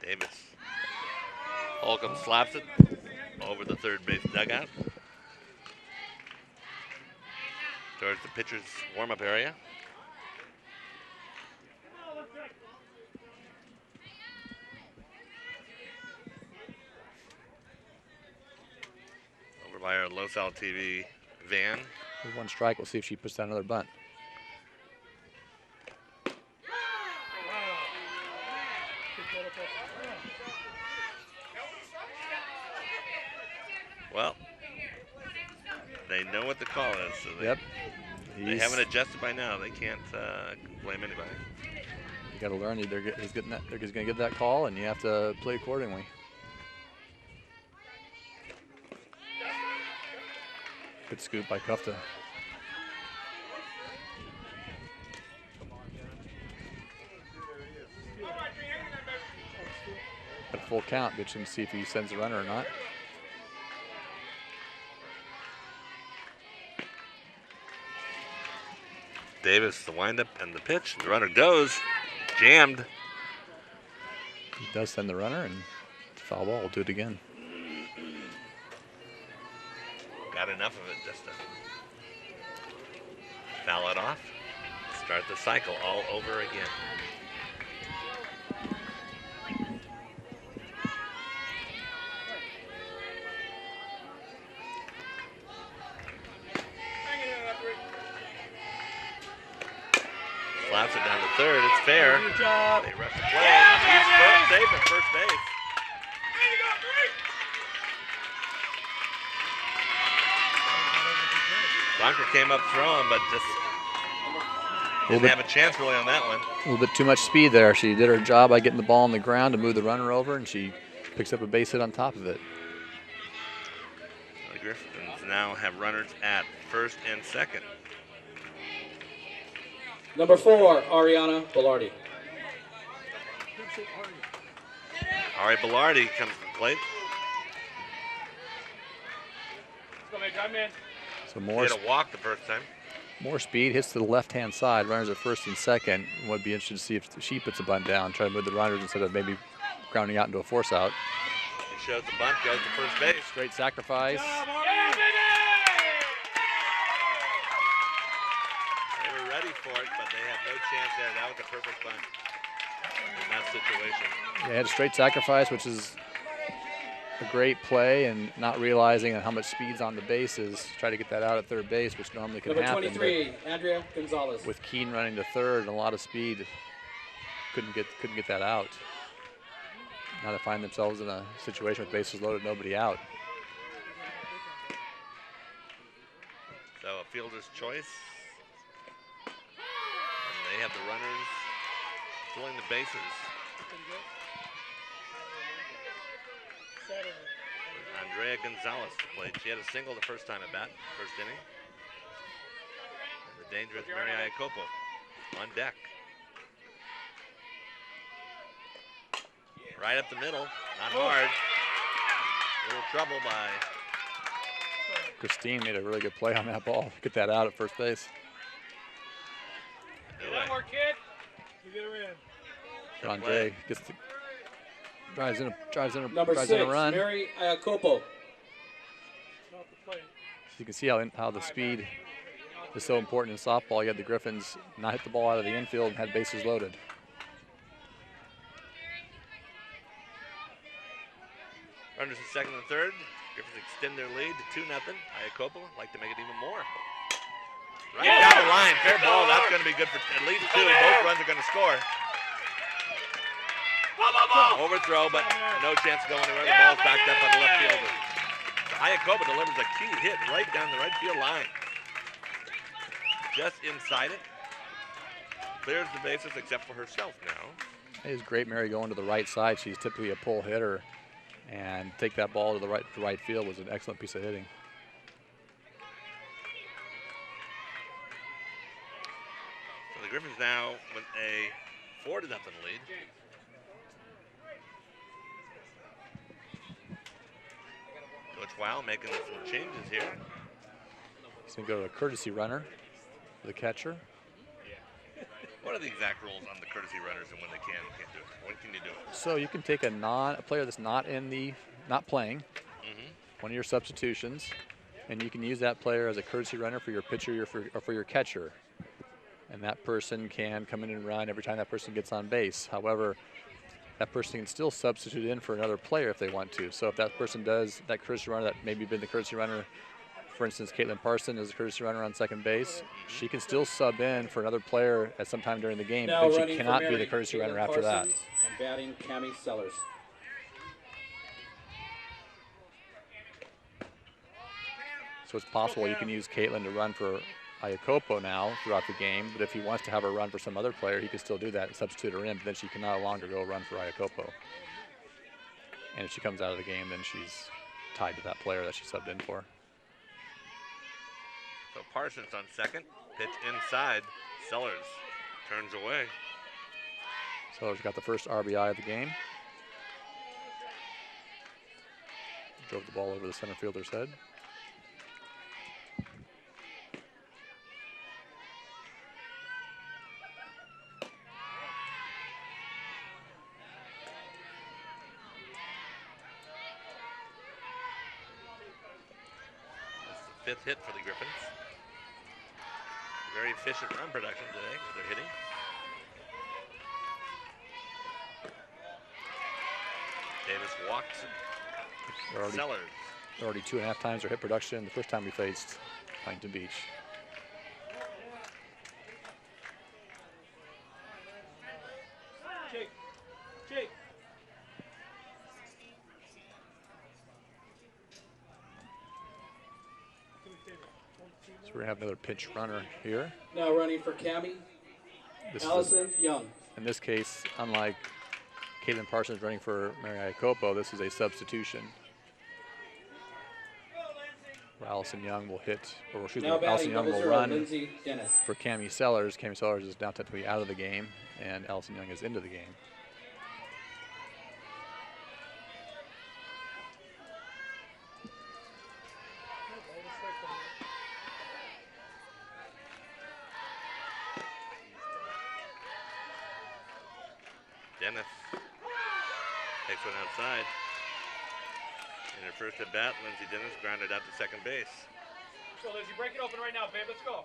Davis. Holcomb slaps it over the third base dugout. Towards the pitcher's warm-up area. Over by our Los Al TV van.
With 1 strike, we'll see if she puts down another bunt.
Well, they know what the call is, so they haven't adjusted by now. They can't blame anybody.
You got to learn. They're going to get that call, and you have to play accordingly. Good scoop by Kufta. At full count, bitch him to see if he sends the runner or not.
Davis, the windup and the pitch. The runner goes, jammed.
He does send the runner, and it's a foul ball. We'll do it again.
Got enough of it just to foul it off. Start the cycle all over again. Slaps it down to third. It's fair. They rush the play. He's safe at first base. Bunker came up throwing, but just didn't have a chance really on that one.
A little bit too much speed there. She did her job by getting the ball on the ground to move the runner over, and she picks up a base hit on top of it.
The Griffins now have runners at first and second.
Number 4, Ariana Bellardi.
Ari Bellardi comes to the plate.
So more,
Did a walk the first time.
more speed, hits to the left-hand side, runners at first and second. Would be interested to see if she puts a bunt down, try to move the runners instead of maybe grounding out into a force out.
She shows the bunt, goes to first base.
Straight sacrifice.
They were ready for it, but they had no chance there. That was a perfect bunt in that situation.
They had a straight sacrifice, which is a great play, and not realizing how much speed's on the bases. Try to get that out at third base, which normally can
Number
happen.
23, Andrea Gonzalez.
With Keene running to third and a lot of speed, couldn't get that out. Now they find themselves in a situation with bases loaded, nobody out.
So a fielder's choice. And they have the runners filling the bases. Andrea Gonzalez played. She had a single the first time at bat, first inning. And the dangerous Mary Iacopo on deck. Right up the middle, not hard. A little trouble by
Christine made a really good play on that ball. Get that out at first base.
More
kid. You get her in.
Andre gets the drives in
Number
a
6,
run.
Mary Iacopo.
So you can see how the speed is so important in softball. You had the Griffins not hit the ball out of the infield and had bases loaded.
runners at second and third. Griffins extend their lead to 2-0. Iacopo like to make it even more. Right down the line, fair ball. That's going to be good for at least 2. Both runs are going to score. Overthrow, but no chance to go anywhere. The ball's backed up on the left fielder. So Iacopo delivers a key hit right down the right field line. Just inside it. Clears the bases except for herself now.
It is great, Mary, going to the right side. She's typically a pull hitter, and take that ball to the right field was an excellent piece of hitting.
So the Griffins now with a 4-0 lead. Coach Weil making some changes here.
He's going to go to a courtesy runner for the catcher.
What are the exact rules on the courtesy runners and when they can and can't do it? When can you do it?
So you can take a player that's not playing, one of your substitutions, and you can use that player as a courtesy runner for your pitcher or for your catcher. And that person can come in and run every time that person gets on base. However, that person can still substitute in for another player if they want to. So if that person does that courtesy runner, that maybe been the courtesy runner, for instance, Caitlin Parson is a courtesy runner on second base, she can still sub in for another player at some time during the game,
Now
but she cannot be the
Mary,
courtesy runner
Caitlin
after that.
Parsons, and batting Cammie Sellers.
So it's possible you can use Caitlin to run for Iacopo now throughout the game, but if he wants to have her run for some other player, he can still do that and substitute her in, but then she can no longer go run for Iacopo. And if she comes out of the game, then she's tied to that player that she subbed in for.
So Parsons on second, pitch inside. Sellers turns away.
Sellers got the first RBI of the game. Drove the ball over the center fielder's head.
That's the 5th hit for the Griffins. Very efficient run production today with their hitting. Davis walks Sellers.
Already 2.5 times their hit production the first time we faced Huntington Beach.
Jake.
So we're going to have another pinch runner here.
Now running for Cami, Allison Young.
In this case, unlike Caitlin Parsons running for Mary Iacopo, this is a substitution. Where Allison Young will hit, or excuse me,
Now
Allison
batting
Young
double
will
zero,
run
Lindsay Dennis.
for Cami Sellers. Cami Sellers is now technically out of the game, and Allison Young is into the game.
Dennis takes one outside. In her first at bat, Lindsay Dennis grounded out to second base.
So, Lindsay, break it open right now, babe. Let's go.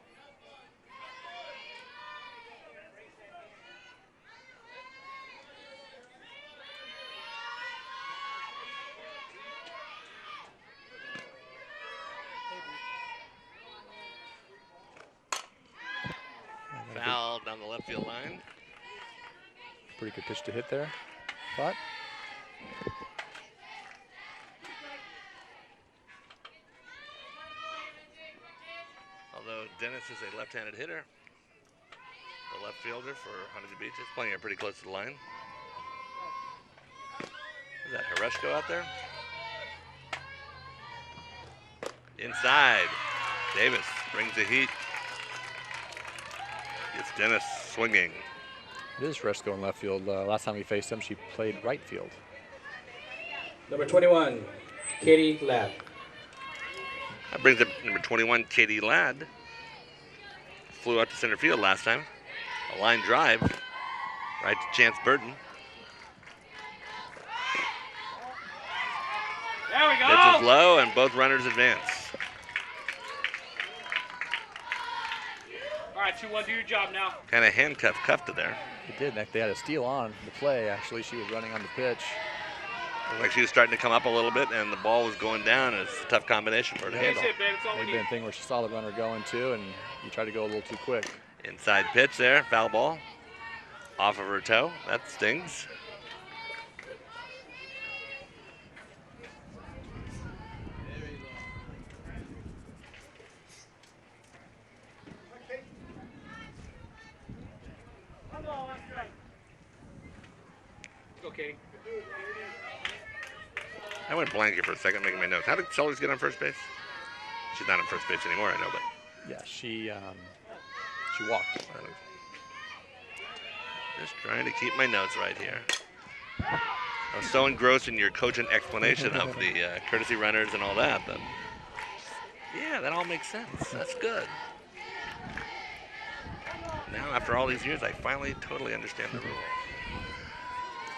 Foul down the left field line.
Pretty good pitch to hit there, but
Although Dennis is a left-handed hitter, the left fielder for Huntington Beach is playing her pretty close to the line. Is that Harushko out there? Inside. Davis brings the heat. It's Dennis swinging.
it is Resco in left field. Last time we faced them, she played right field.
Number 21, Katie Ladd.
That brings up number 21, Katie Ladd. Flew out to center field last time. A line drive right to Chance Burton.
There we go.
Pitch is low and both runners advance.
All right, 2-1, do your job now.
Kind of cuffed it there.
It did. They had a steal on the play. Actually, she was running on the pitch.
Looked like she was starting to come up a little bit and the ball was going down. It's a tough combination for her to
That's
handle.
it, babe. That's all we
Maybe
need.
a thing where she saw the runner going too, and you tried to go a little too quick.
Inside pitch there, foul ball. Off of her toe. That stings.
Go, Katie.
I went blank here for a second making my notes. How did Sellers get on first base? She's not on first base anymore, I know, but
Yeah, she walked.
just trying to keep my notes right here. I was so engrossed in your cogent explanation of the courtesy runners and all that. Yeah, that all makes sense. That's good. Now, after all these years, I finally totally understand the rule.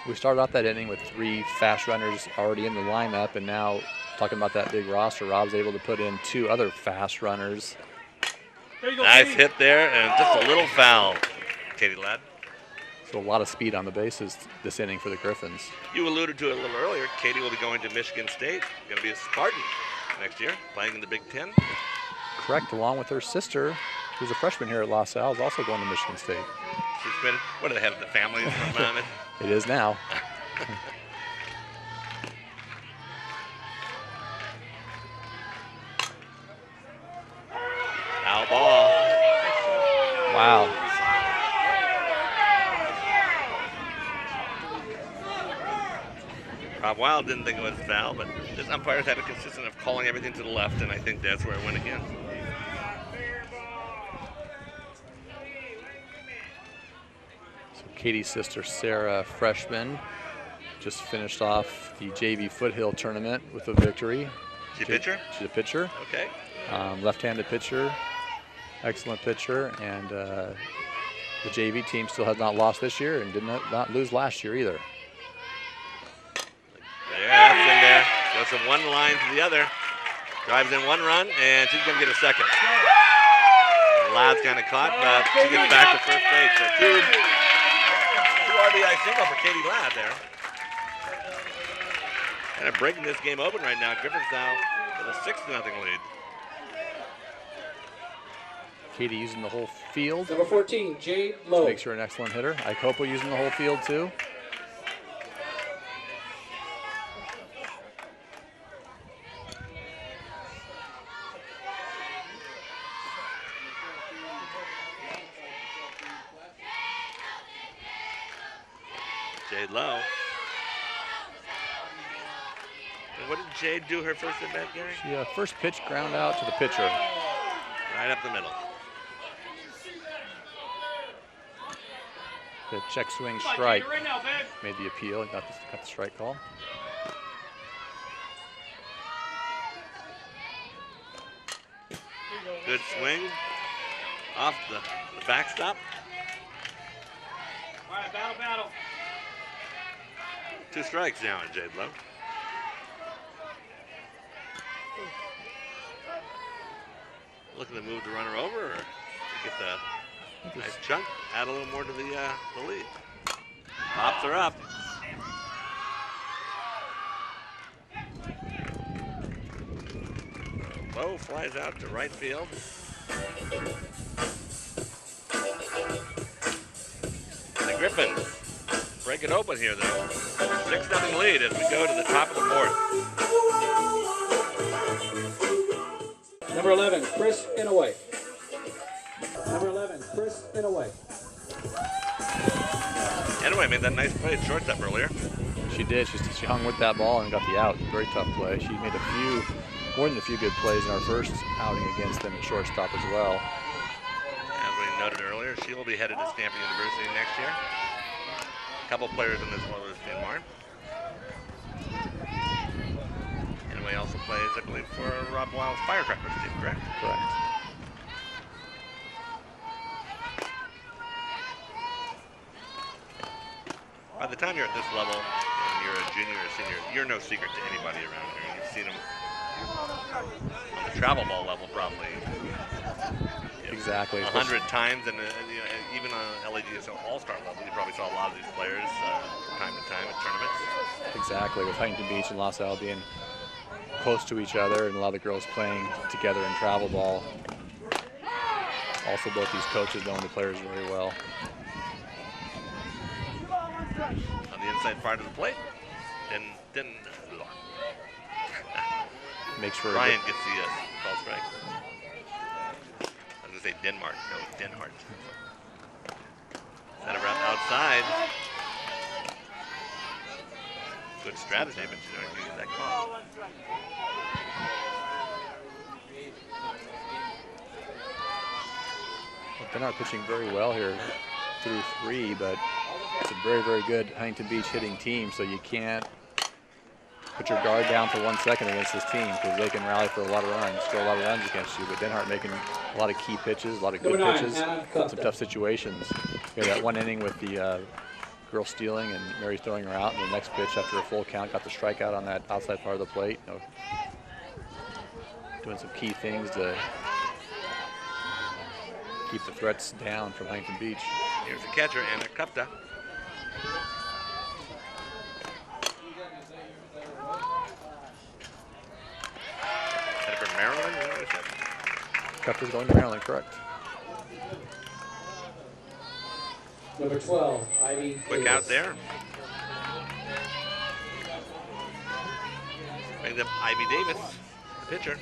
We started off that inning with 3 fast runners already in the lineup, and now talking about that big roster, Rob's able to put in 2 other fast runners.
There you go,
Nice
Katie.
hit there, and just a little foul. Katie Ladd.
So a lot of speed on the bases this inning for the Griffins.
You alluded to it a little earlier. Katie will be going to Michigan State. Going to be a Spartan next year, playing in the Big Ten.
Correct, along with her sister, who's a freshman here at La Salle, is also going to Michigan State.
She's been, what, the head of the family at the moment?
It is now.
Foul ball.
Wow.
Rob Wild didn't think it was a foul, but this umpire's had a consistent of calling everything to the left, and I think that's where it went again.
So Katie's sister, Sarah, freshman, just finished off the JV Foothill tournament with a victory.
She a pitcher?
She's a pitcher.
Okay.
Left-handed pitcher, excellent pitcher, and the JV team still has not lost this year and did not lose last year either.
There, that's in there. Goes from one line to the other. Drives in 1 run, and she's going to get a second. Ladd's kind of caught, but she gets back to first base. So two RBI single for Katie Ladd there. Kind of breaking this game open right now. Griffins now with a 6-0 lead.
Katie using the whole field.
Number 14, Jade
Which
Lowe.
makes her an excellent hitter. Iacopo using the whole field too.
Jade Lowe. And what did Jade do her first at bat, Gary?
She first pitch ground out to the pitcher.
Right up the middle.
The check swing
Come on,
strike.
Jada, right now, babe.
Made the appeal and got the strike call.
Good swing off the backstop.
All right, battle.
2 strikes now on Jade Lowe. Looking to move the runner over or to get the nice chunk, add a little more to the lead. Pops her up. Lowe flies out to right field. The Griffins break it open here, though. 6-0 lead as we go to the top of the 4th.
Number 11, Chris Inouye. Number 11, Chris Inouye.
Anyway, made that nice play at shortstop earlier.
She did. She hung with that ball and got the out. Very tough play. She made more than a few good plays in our first outing against them at shortstop as well.
As we noted earlier, she will be headed to Stanford University next year. A couple players in this Oilers team are. Anyway, also plays, I believe, for Rob Wild's Firecrackers team, correct?
Correct.
By the time you're at this level, and you're a junior or senior, you're no secret to anybody around here. You've seen them on the travel ball level probably.
Exactly.
100 times, and even on LAGSO All-Star level, you probably saw a lot of these players from time to time at tournaments.
Exactly. With Huntington Beach and Los Al being close to each other and a lot of girls playing together in travel ball. Also, both these coaches know the players very well.
On the inside part of the plate, then
Makes for
Ryan gets the call strike. I was going to say Denmark. No, it's Denhart. Set around outside. Good strategy, but you don't use that call.
Well, Denhart pitching very well here through 3, but it's a very, very good Huntington Beach hitting team, so you can't put your guard down for 1 second against this team because they can rally for a lot of runs, score a lot of runs against you. But Denhart making a lot of key pitches, a lot of good pitches, some tough situations. We had that one inning with the girl stealing and Mary throwing her out, and the next pitch after a full count got the strikeout on that outside part of the plate. Doing some key things to keep the threats down from Huntington Beach.
Here's the catcher, Anna Kupta. Headed for Maryland, you know what I said?
Kupta's going to Maryland, correct.
Number 12, Ivy
Quick
Davis.
out there. Brings up Ivy Davis, the pitcher.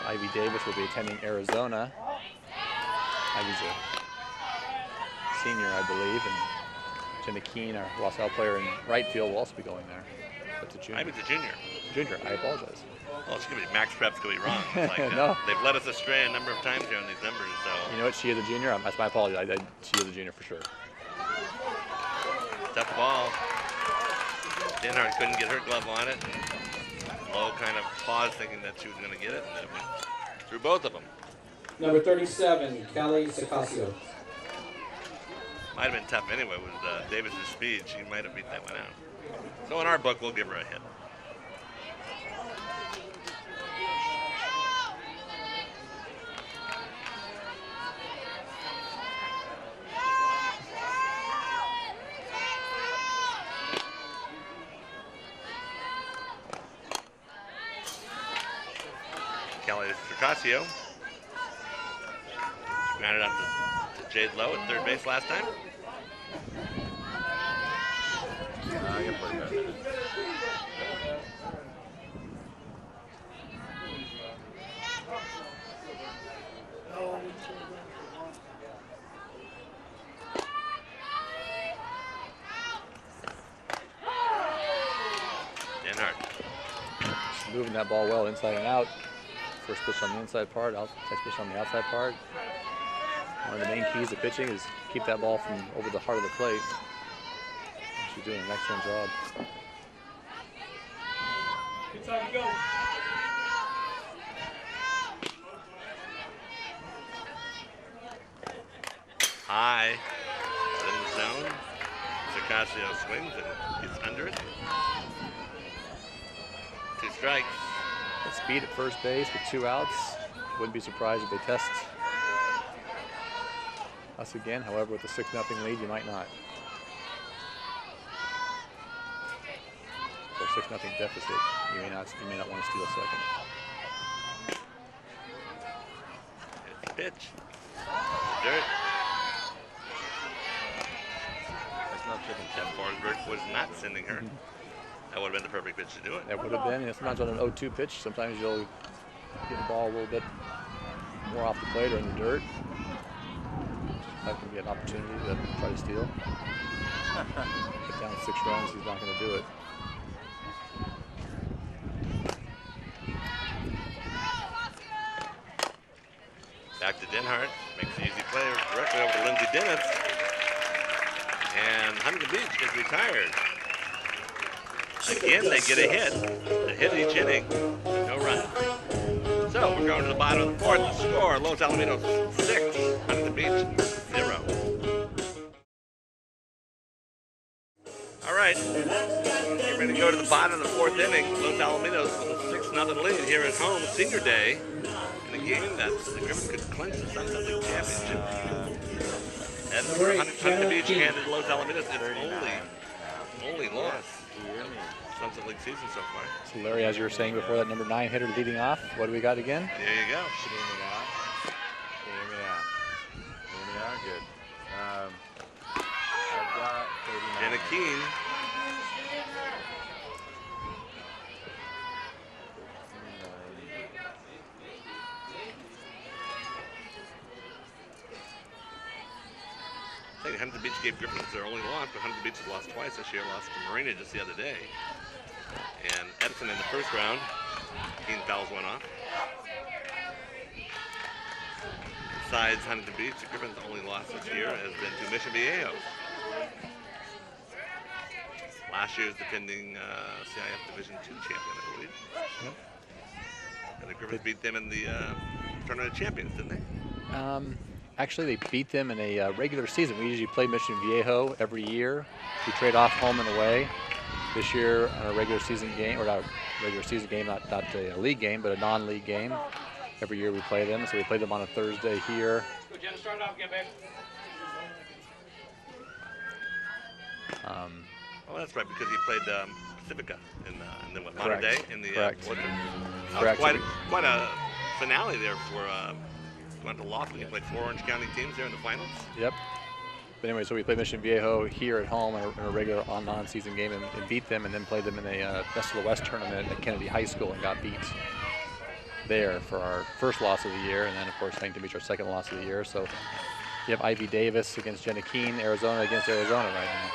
Ivy Davis will be attending Arizona. Ivy's a senior, I believe, and Jenna Keene, our Los Al player in right field, will also be going there. That's a junior.
Ivy's a junior.
Junior, I apologize.
Well, it's going to be Max Prep's going to be wrong. It's like,
No.
They've led us astray a number of times here on these numbers. So
You know what? She is a junior. That's my apology. She is a junior for sure.
tough ball. Denhart couldn't get her glove on it. Lowe kind of paused thinking that she was going to get it, and then it went through both of them.
Number 37, Kelly Sicasio.
Might have been tough anyway with Davis's speed. She might have beat that one out. So in our book, we'll give her a hit. Kelly Sicasio grounded out to Jade Lowe at third base last time.
I can play that.
moving that ball well inside and out. First pitch on the inside part, next pitch on the outside part. One of the main keys to pitching is keep that ball from over the heart of the plate. She's doing an excellent job.
Inside you go.
High, in the zone. Circasio swings and gets under it. 2 strikes.
Speed at first base with 2 outs. Wouldn't be surprised if they test us again. However, with a 6-0 lead, you might not. For a 6-0 deficit, you may not want to steal a second.
It's a pitch. Dirt. That's not tripping. Jeff Forsberg was not sending her. That would have been the perfect pitch to do it.
That would have been. And sometimes on an 0-2 pitch, sometimes you'll get the ball a little bit more off the plate or in the dirt. That can be an opportunity to try to steal. Get down 6 runs, he's not going to do it.
Back to Denhart, makes the easy play directly over to Lindsay Dennis. And Huntington Beach is retired. Again, they get a hit. A hit each inning, no run. So we're going to the bottom of the 4th. The score, Los Alamitos 6, Huntington Beach 0. All right, get ready to go to the bottom of the 4th inning. Los Alamitos with a 6-0 lead here at home, senior day. In a game that the Griffins could clinch the Sunset League Championship. And Huntington Beach handed Los Alamitos its only loss. Sunset League season so far.
So Larry, as you were saying before, that number 9 hitter leading off. What do we got again?
There you go.
Hear me out. Good. I've got 39.
Jenna Keene. I think Huntington Beach gave Griffins their only loss, but Huntington Beach has lost twice this year. Lost to Marina just the other day. And Edison in the first round, Keene fouls one off. Besides Huntington Beach, the Griffins' only loss this year has been to Mission Viejo. Last year's defending CIF Division II champion, I believe.
Yep.
And the Griffins beat them in the Tournament of Champions, didn't they?
Actually, they beat them in a regular season. We usually play Mission Viejo every year. We trade off home and away. This year, on a regular season game, or not a regular season game, not a league game, but a non-league game. Every year we play them. So we play them on a Thursday here.
Go, Jen, start it off again, babe.
Oh, that's right, because he played Pacifica in the what, modern
Correct.
day in the
Correct.
Orchard.
Correct.
Quite a finale there for went to Laughlin. He played 4 Orange County teams there in the finals.
Yep. But anyway, so we played Mission Viejo here at home in a regular non-season game and beat them, and then played them in a Best of the West tournament at Kennedy High School and got beat there for our first loss of the year, and then of course Huntington Beach our second loss of the year. So you have Ivy Davis against Jenna Keene, Arizona against Arizona right now.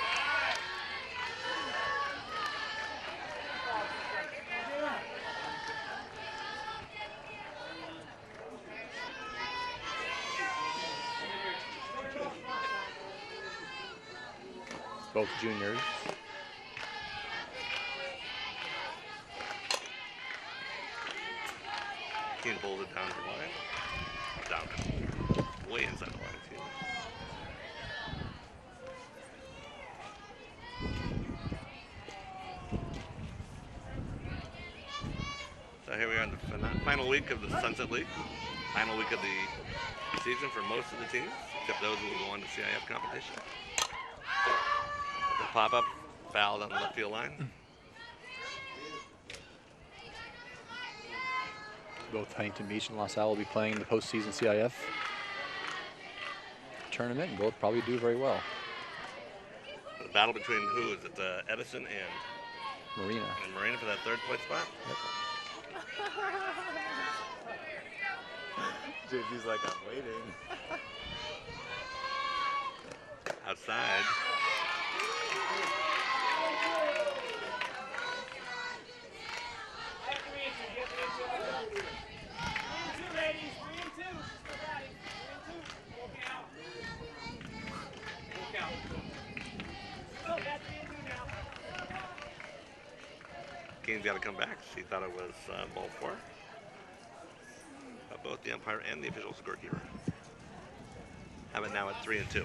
Both juniors.
Keene bowled it down the line. Down. Way inside the line, too. So here we are in the final week of the Sunset League. Final week of the season for most of the teams, except those who will go on to CIF competition. The pop-up fouled on the left field line.
Both Huntington Beach and LaSalle will be playing the postseason CIF tournament, and both probably do very well.
The battle between who is it? Edison and
Marina.
Marina for that 3rd place spot.
Yep.
JP's like, I'm waiting.
Outside. Keene's got to come back. She thought it was ball 4. Both the umpire and the official scorekeeper have it now at 3-2.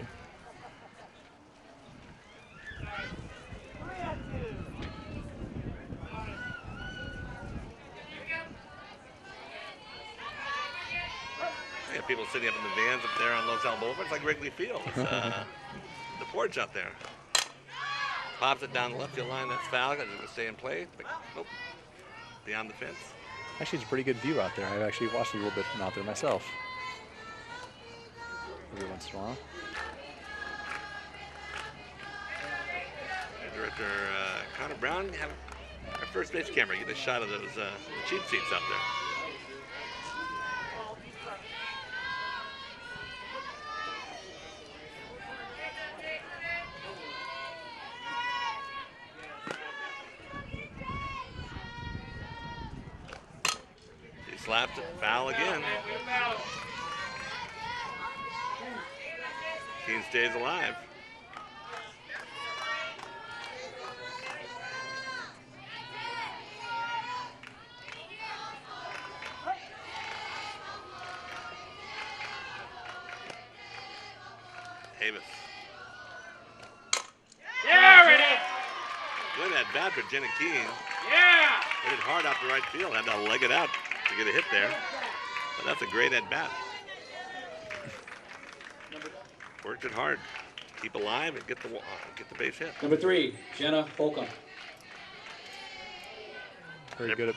Yeah, people sitting up in the vans up there on Los Al Boulevard. It's like Wrigley Field. It's, the porch out there. Pops it down the left field line. That's foul. It's going to stay in play. But nope. Beyond the fence.
Actually, it's a pretty good view out there. I've actually watched a little bit from out there myself. Every once in a while.
Director Connor Brown, have our first base camera get a shot of those cheap seats out there. He slapped it, foul again. Keene stays alive. Davis.
There it is.
Good at bat for Jenna Keene.
Yeah.
Hit it hard out the right field. Had to leg it out to get a hit there. But that's a great at bat. Worked it hard. Keep alive and get the base hit.
Number 3, Jenna Holcomb.
Very good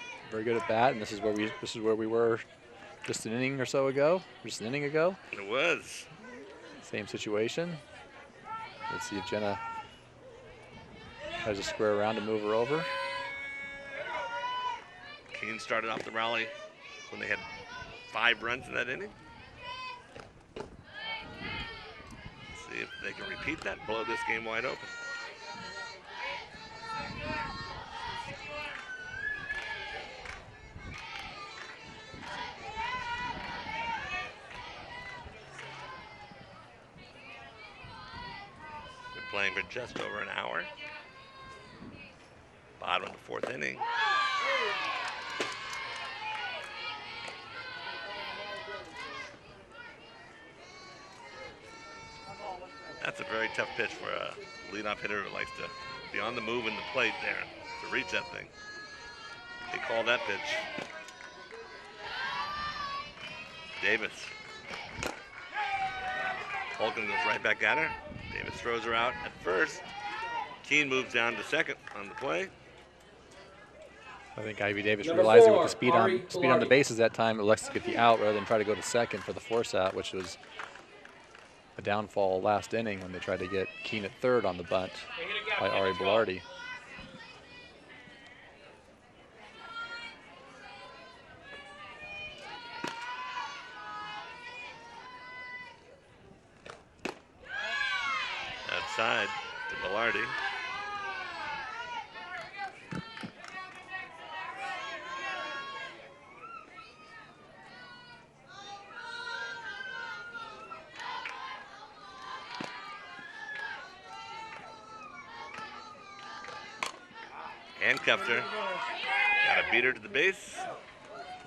at bat, and this is where we were just an inning or so ago. Just an inning ago.
It was.
Same situation. Let's see if Jenna tries to square around to move her over.
Keene started off the rally when they had 5 runs in that inning. See if they can repeat that, blow this game wide open. Been playing for just over an hour. Bottom of the 4th inning. That's a very tough pitch for a leadoff hitter who likes to be on the move in the plate there to reach that thing. They call that pitch. Davis. Holcomb goes right back at her. Davis throws her out at first. Keene moves down to second on the play.
I think Ivy Davis
Number
realizing
4,
with the speed on the bases that time, elects to get the out rather than try to go to second for the force out, which was a downfall last inning when they tried to get Keene at third on the bunt by Ari Bellardi.
Outside to Bellardi. Handcuffed her. Got to beat her to the base.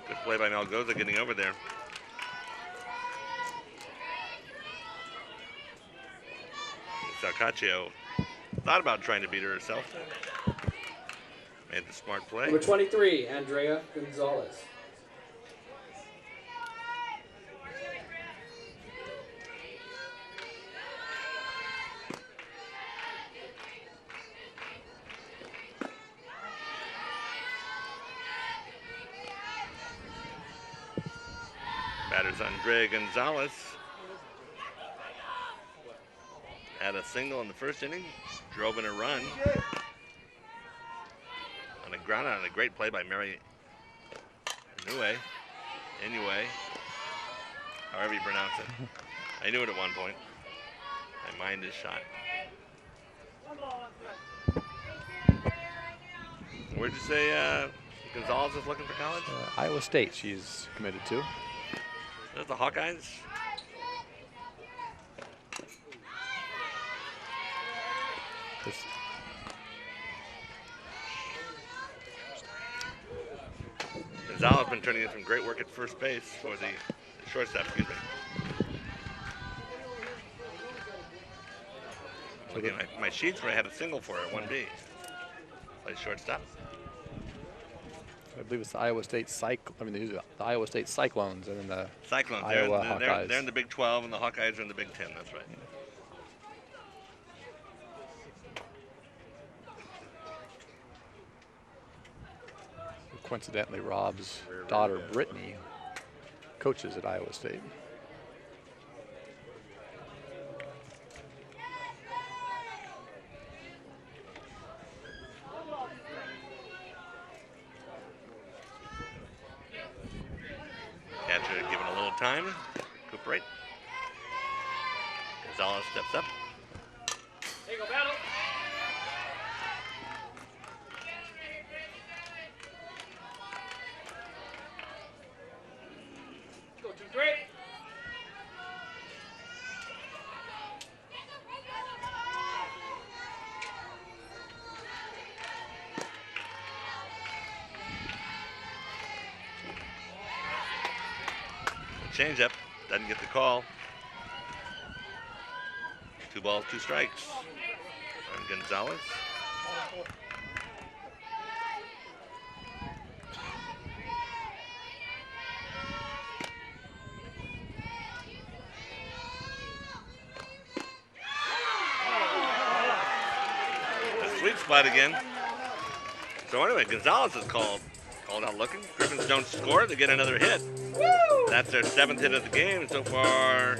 Good play by Malgoza getting over there. Salcaccio thought about trying to beat her herself. Made the smart play.
Number 23, Andrea Gonzalez.
Batters Andrea Gonzalez. Had a single in the first inning, drove in a run. On a ground out, and a great play by Mary Inouye, however you pronounce it. I knew it at one point. My mind is shot. Where'd you say Gonzalez is looking for college?
Iowa State she's committed to.
There's the Hawkeyes. Gonzalez been turning in some great work at first base for the shortstop, excuse me. Looking at my sheets where I had a single for it, 1B. Play shortstop.
I believe it's the Iowa State the Iowa State Cyclones and then the
Cyclones.
Iowa Hawkeyes.
They're in the Big 12, and the Hawkeyes are in the Big 10. That's right.
Coincidentally, Rob's daughter, Brittany, coaches at Iowa State.
Catcher given a little time. Recuperate. Gonzalez steps up.
There you go, battle. Go 2-3.
Change up. Doesn't get the call. 2 balls, 2 strikes. On Gonzalez. A sweet spot again. So anyway, Gonzalez is called out looking. Griffins don't score. They get another hit. That's their 7th hit of the game. So far,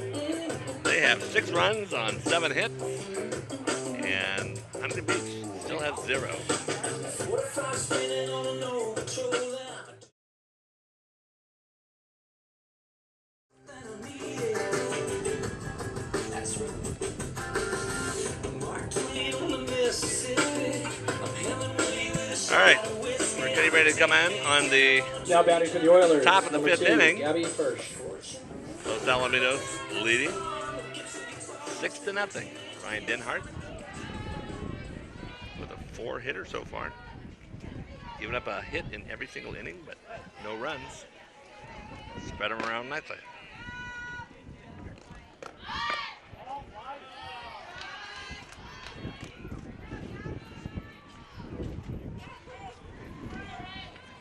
they have 6 runs on 7 hits. And Huntington Beach still has 0. All right, we're getting ready to come in on the
Now batting for the Oilers.
top of the
number
5th
2,
inning.
Gabby Hirsch.
Los Alamitos leading 6-0. Ryan Denhart with a 4-hitter so far. Giving up a hit in every single inning, but no runs. Spread them around nicely.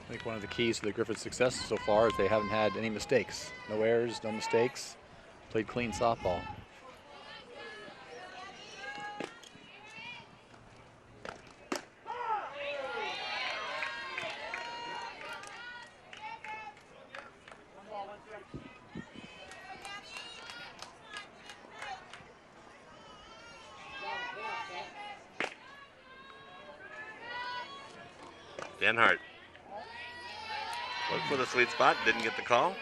I think one of the keys to the Griffins' success so far is they haven't had any mistakes. No errors, no mistakes. Played clean softball.
Denhart looked for the sweet spot, didn't get the call.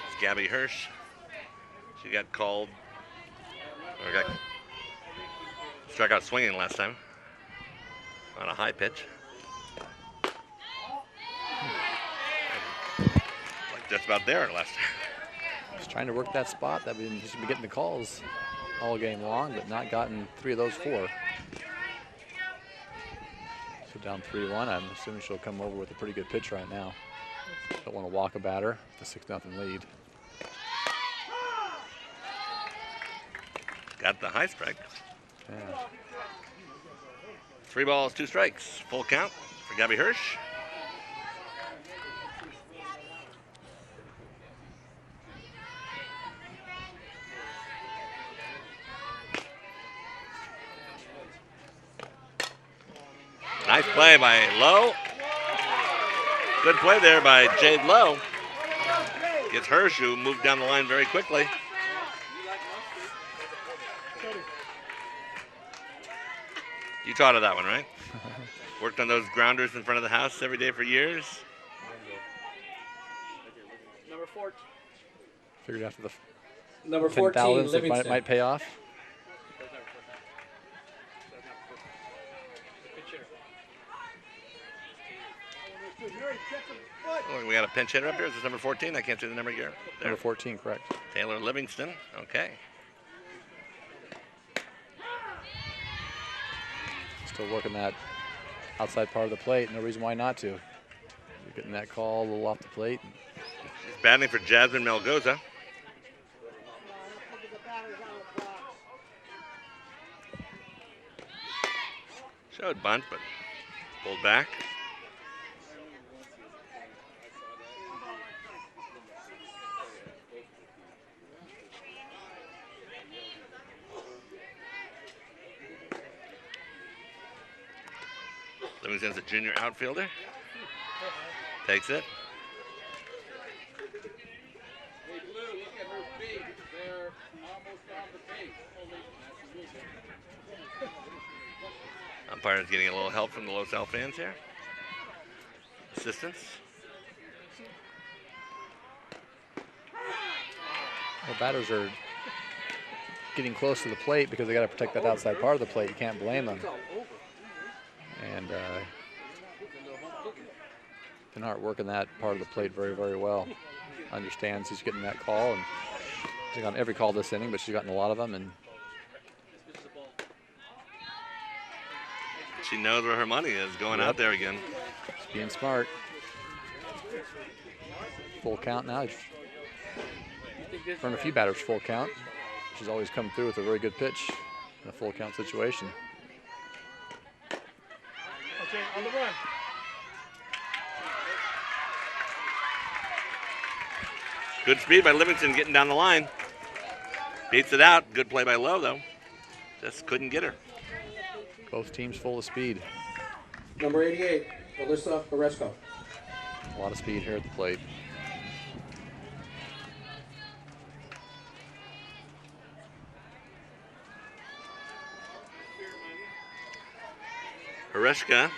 It's Gabby Hirsch. She got called, or got struck out swinging last time on a high pitch. Like just about there last time.
Just trying to work that spot. He should be getting the calls all game long, but not gotten 3 of those 4. So down 3-1. I'm assuming she'll come over with a pretty good pitch right now. Don't want to walk a batter. The 6-0 lead.
Got the high strike.
Yeah.
3 balls, 2 strikes. Full count for Gabby Hirsch. Nice play by Lowe. Good play there by Jade Lowe. Gets Hirsch, who moved down the line very quickly. You taught her that one, right? Worked on those grounders in front of the house every day for years.
Number 14.
Figured after the
Number 14,
10,000 it
Livingston.
might pay off.
Oh, we got a pinch hitter up here. Is this number 14? I can't see the number here. There.
Number 14, correct.
Taylor Livingston. Okay.
Still working that outside part of the plate. No reason why not to. You're getting that call a little off the plate.
She's batting for Jasmine Melgoza. Showed bunt, but pulled back. Livingston's a junior outfielder. Takes it. Umpire's getting a little help from the Los Al fans here. Assistance.
Well, batters are getting close to the plate because they got to protect that outside part of the plate. You can't blame them. And Denhart working that part of the plate very, very well. Understands he's getting that call, and she's gotten every call this inning, but she's gotten a lot of them. And
she knows where her money is going out there again.
She's being smart. Full count now. Run a few batters full count. She's always come through with a very good pitch in a full count situation.
Okay, on the run.
Good speed by Livingston getting down the line. Beats it out. Good play by Lowe, though. Just couldn't get her.
Both teams full of speed.
Number 88, Alyssa Oresco.
A lot of speed here at the plate.
Oreshka.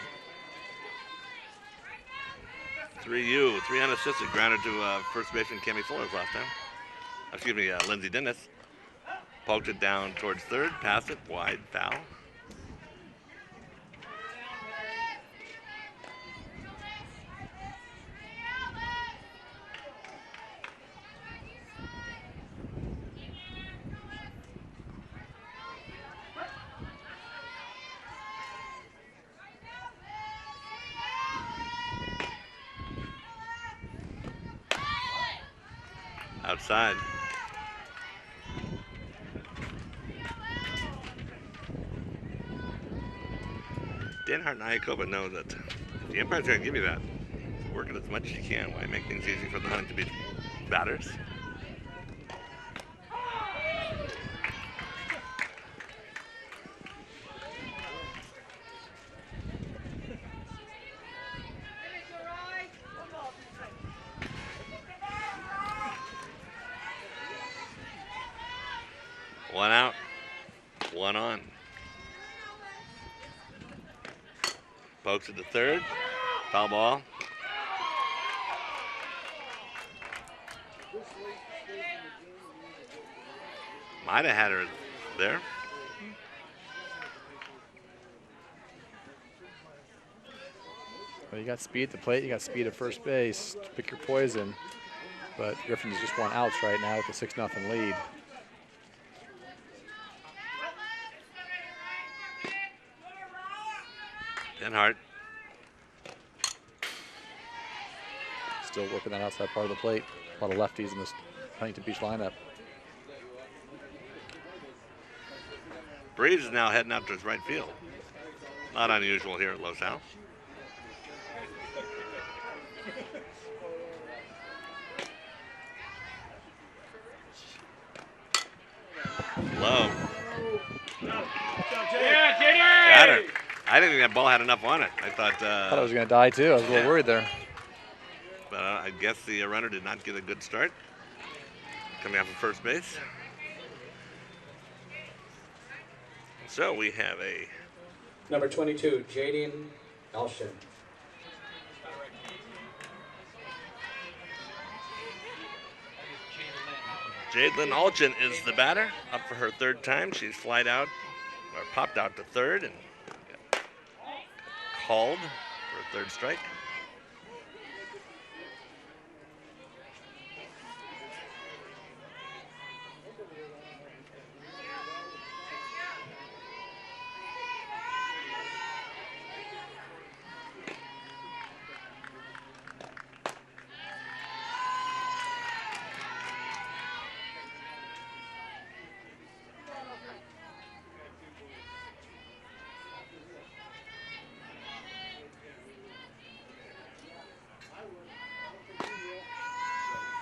3U, 3 unassisted, grounded to first baseman Cami Fullers last time. Excuse me, Lindsey Dennis. Poked it down towards third, passed it, wide, foul. Outside. Denhart and Iacova know that the umpire's going to give you that. Work it as much as you can. Why make things easy for the Huntington Beach batters? One out, one on. Pokes it to third, foul ball. Might have had her there.
Well, you got speed at the plate, you got speed at first base to pick your poison. But Griffins just want outs right now with a 6-0 lead.
Denhart.
Still working that outside part of the plate. A lot of lefties in this Huntington Beach lineup.
Breeze is now heading out towards right field. Not unusual here at Los Al. Low.
Yeah, Jenny!
Got her. I didn't think that ball had enough on it. I thought
Thought it was going to die too. I was a little worried there.
but I guess the runner did not get a good start coming off of first base. So we have a
Number 22, Jaden Elshin.
Jadlyn Alchin is the batter, up for her third time. She's flied out, or popped out to third and got called for a third strike.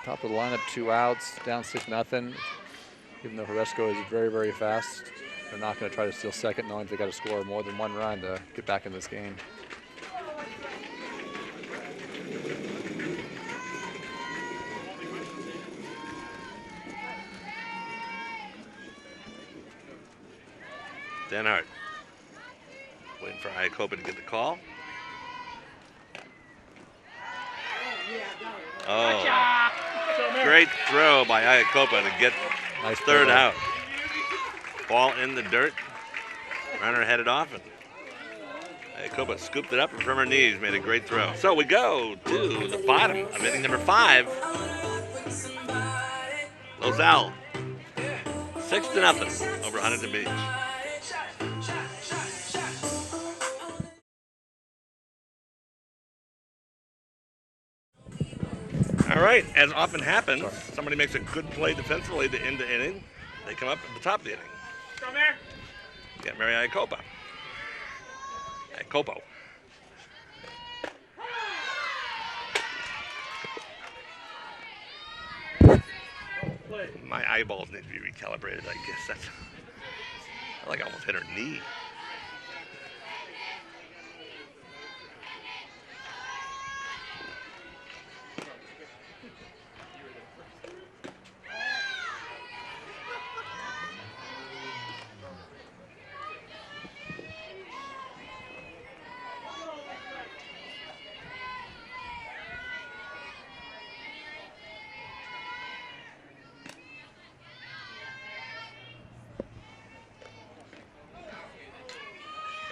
Top of the lineup, 2 outs, down 6-0. Even though Horesco is very, very fast, they're not going to try to steal second, knowing they got to score more than 1 run to get back in this game.
Denhart waiting for Iacopa to get the call. Oh, great throw by Iacopa to get
Nice
third
play.
out. Ball in the dirt. Runner headed off, and Iacopa scooped it up and from her knees made a great throw. So we go to the bottom of inning number 5. Lozelle, 6-0 over Huntington Beach. All right, as often happens, somebody makes a good play defensively to end the inning. They come up at the top of the inning.
Come here.
Get Mary Iacopa. Iacopo. My eyeballs need to be recalibrated, I guess. That's, I like almost hit her knee.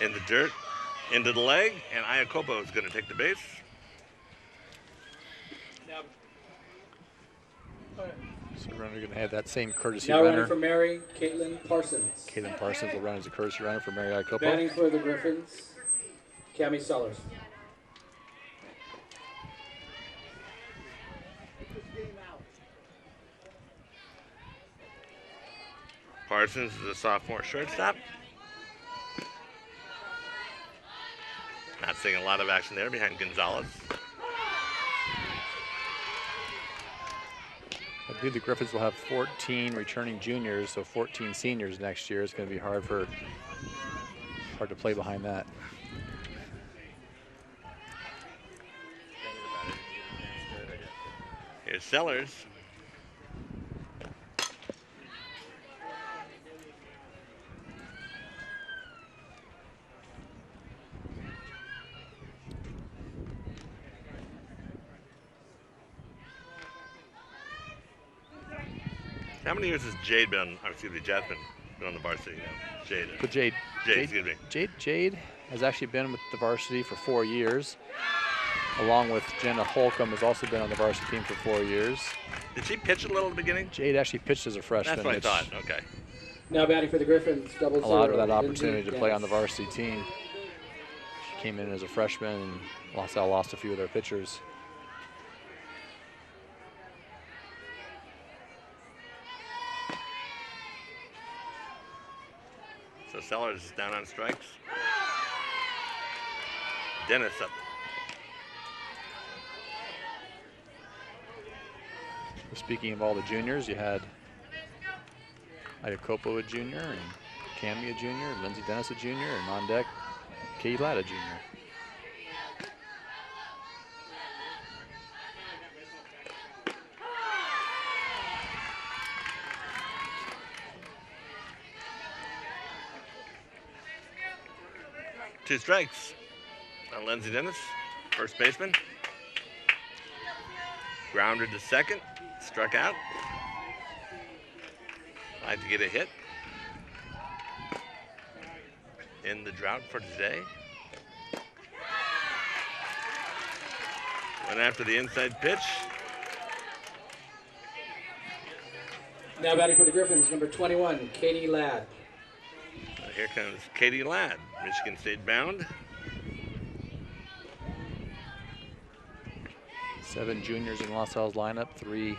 In the dirt, into the leg, and Iacopo is going to take the base.
So we're going to have that same courtesy
Now running
runner.
for Mary, Caitlin Parsons.
Caitlin Parsons will run as a courtesy runner for Mary Iacopo.
Batting for the Griffins, Cami Sellers.
Parsons is a sophomore shortstop. Not seeing a lot of action there behind Gonzalez.
I believe the Griffins will have 14 returning juniors, so 14 seniors next year. It's going to be hard to play behind that.
Here's Sellers. How many years has Jade been, or excuse me, Jasmine been on the varsity now? Jade.
But Jade,
Excuse me.
Jade has actually been with the varsity for 4 years, along with Jenna Holcomb has also been on the varsity team for 4 years.
Did she pitch a little at the beginning?
Jade actually pitched as a freshman.
That's what I
which
thought. Okay.
Now batting for the Griffins, double zero.
allowed her that
Lindsay
opportunity to play on the
Dennis.
varsity team. She came in as a freshman and lost a few of their pitchers.
So Sellers is down on strikes. Dennis up.
Speaking of all the juniors, you had Iacopo a junior, and Cami a junior, and Lindsay Dennis a junior, and on deck, Katie Ladd a junior.
Two strikes on Lindsay Dennis, first baseman. Grounded to second, struck out. Like to get a hit in the drought for today. Went after the inside pitch.
Now batting for the Griffins, number 21, Katie Ladd.
Here comes Katie Ladd, Michigan State bound.
7 juniors in La Salle's lineup, 3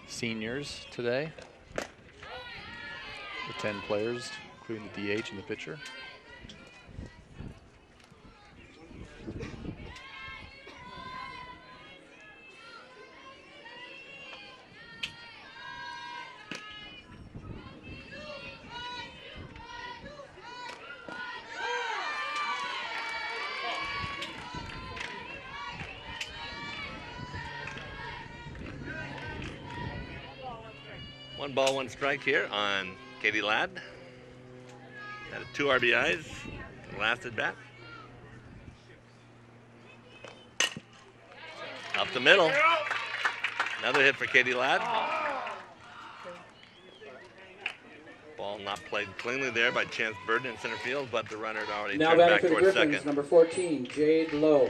seniors today. The 10 players, including the DH and the pitcher.
1 ball, 1 strike here on Katie Ladd. Had 2 RBIs last at bat. Up the middle. Another hit for Katie Ladd. Ball not played cleanly there by Chance Burden in center field, but the runner had already
Now
turned
batting
back
for the
towards
Griffins,
second.
number 14, Jade Lowe.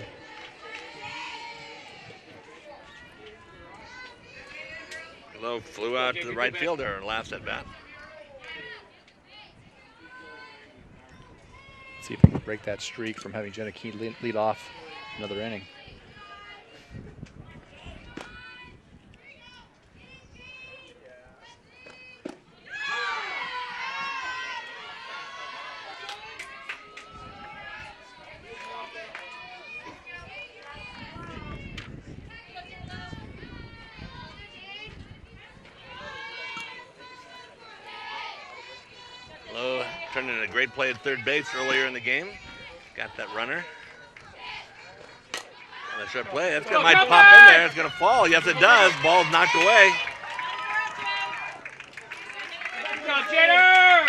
Lowe flew out to the right fielder last at bat.
See if we can break that streak from having Jenna Keene lead off another inning.
Lowe turned in a great play at third base earlier in the game. Got that runner. On a short play, that's might pop in there. It's going to fall. Yes, it does. Ball's knocked away.
Good job, Jader!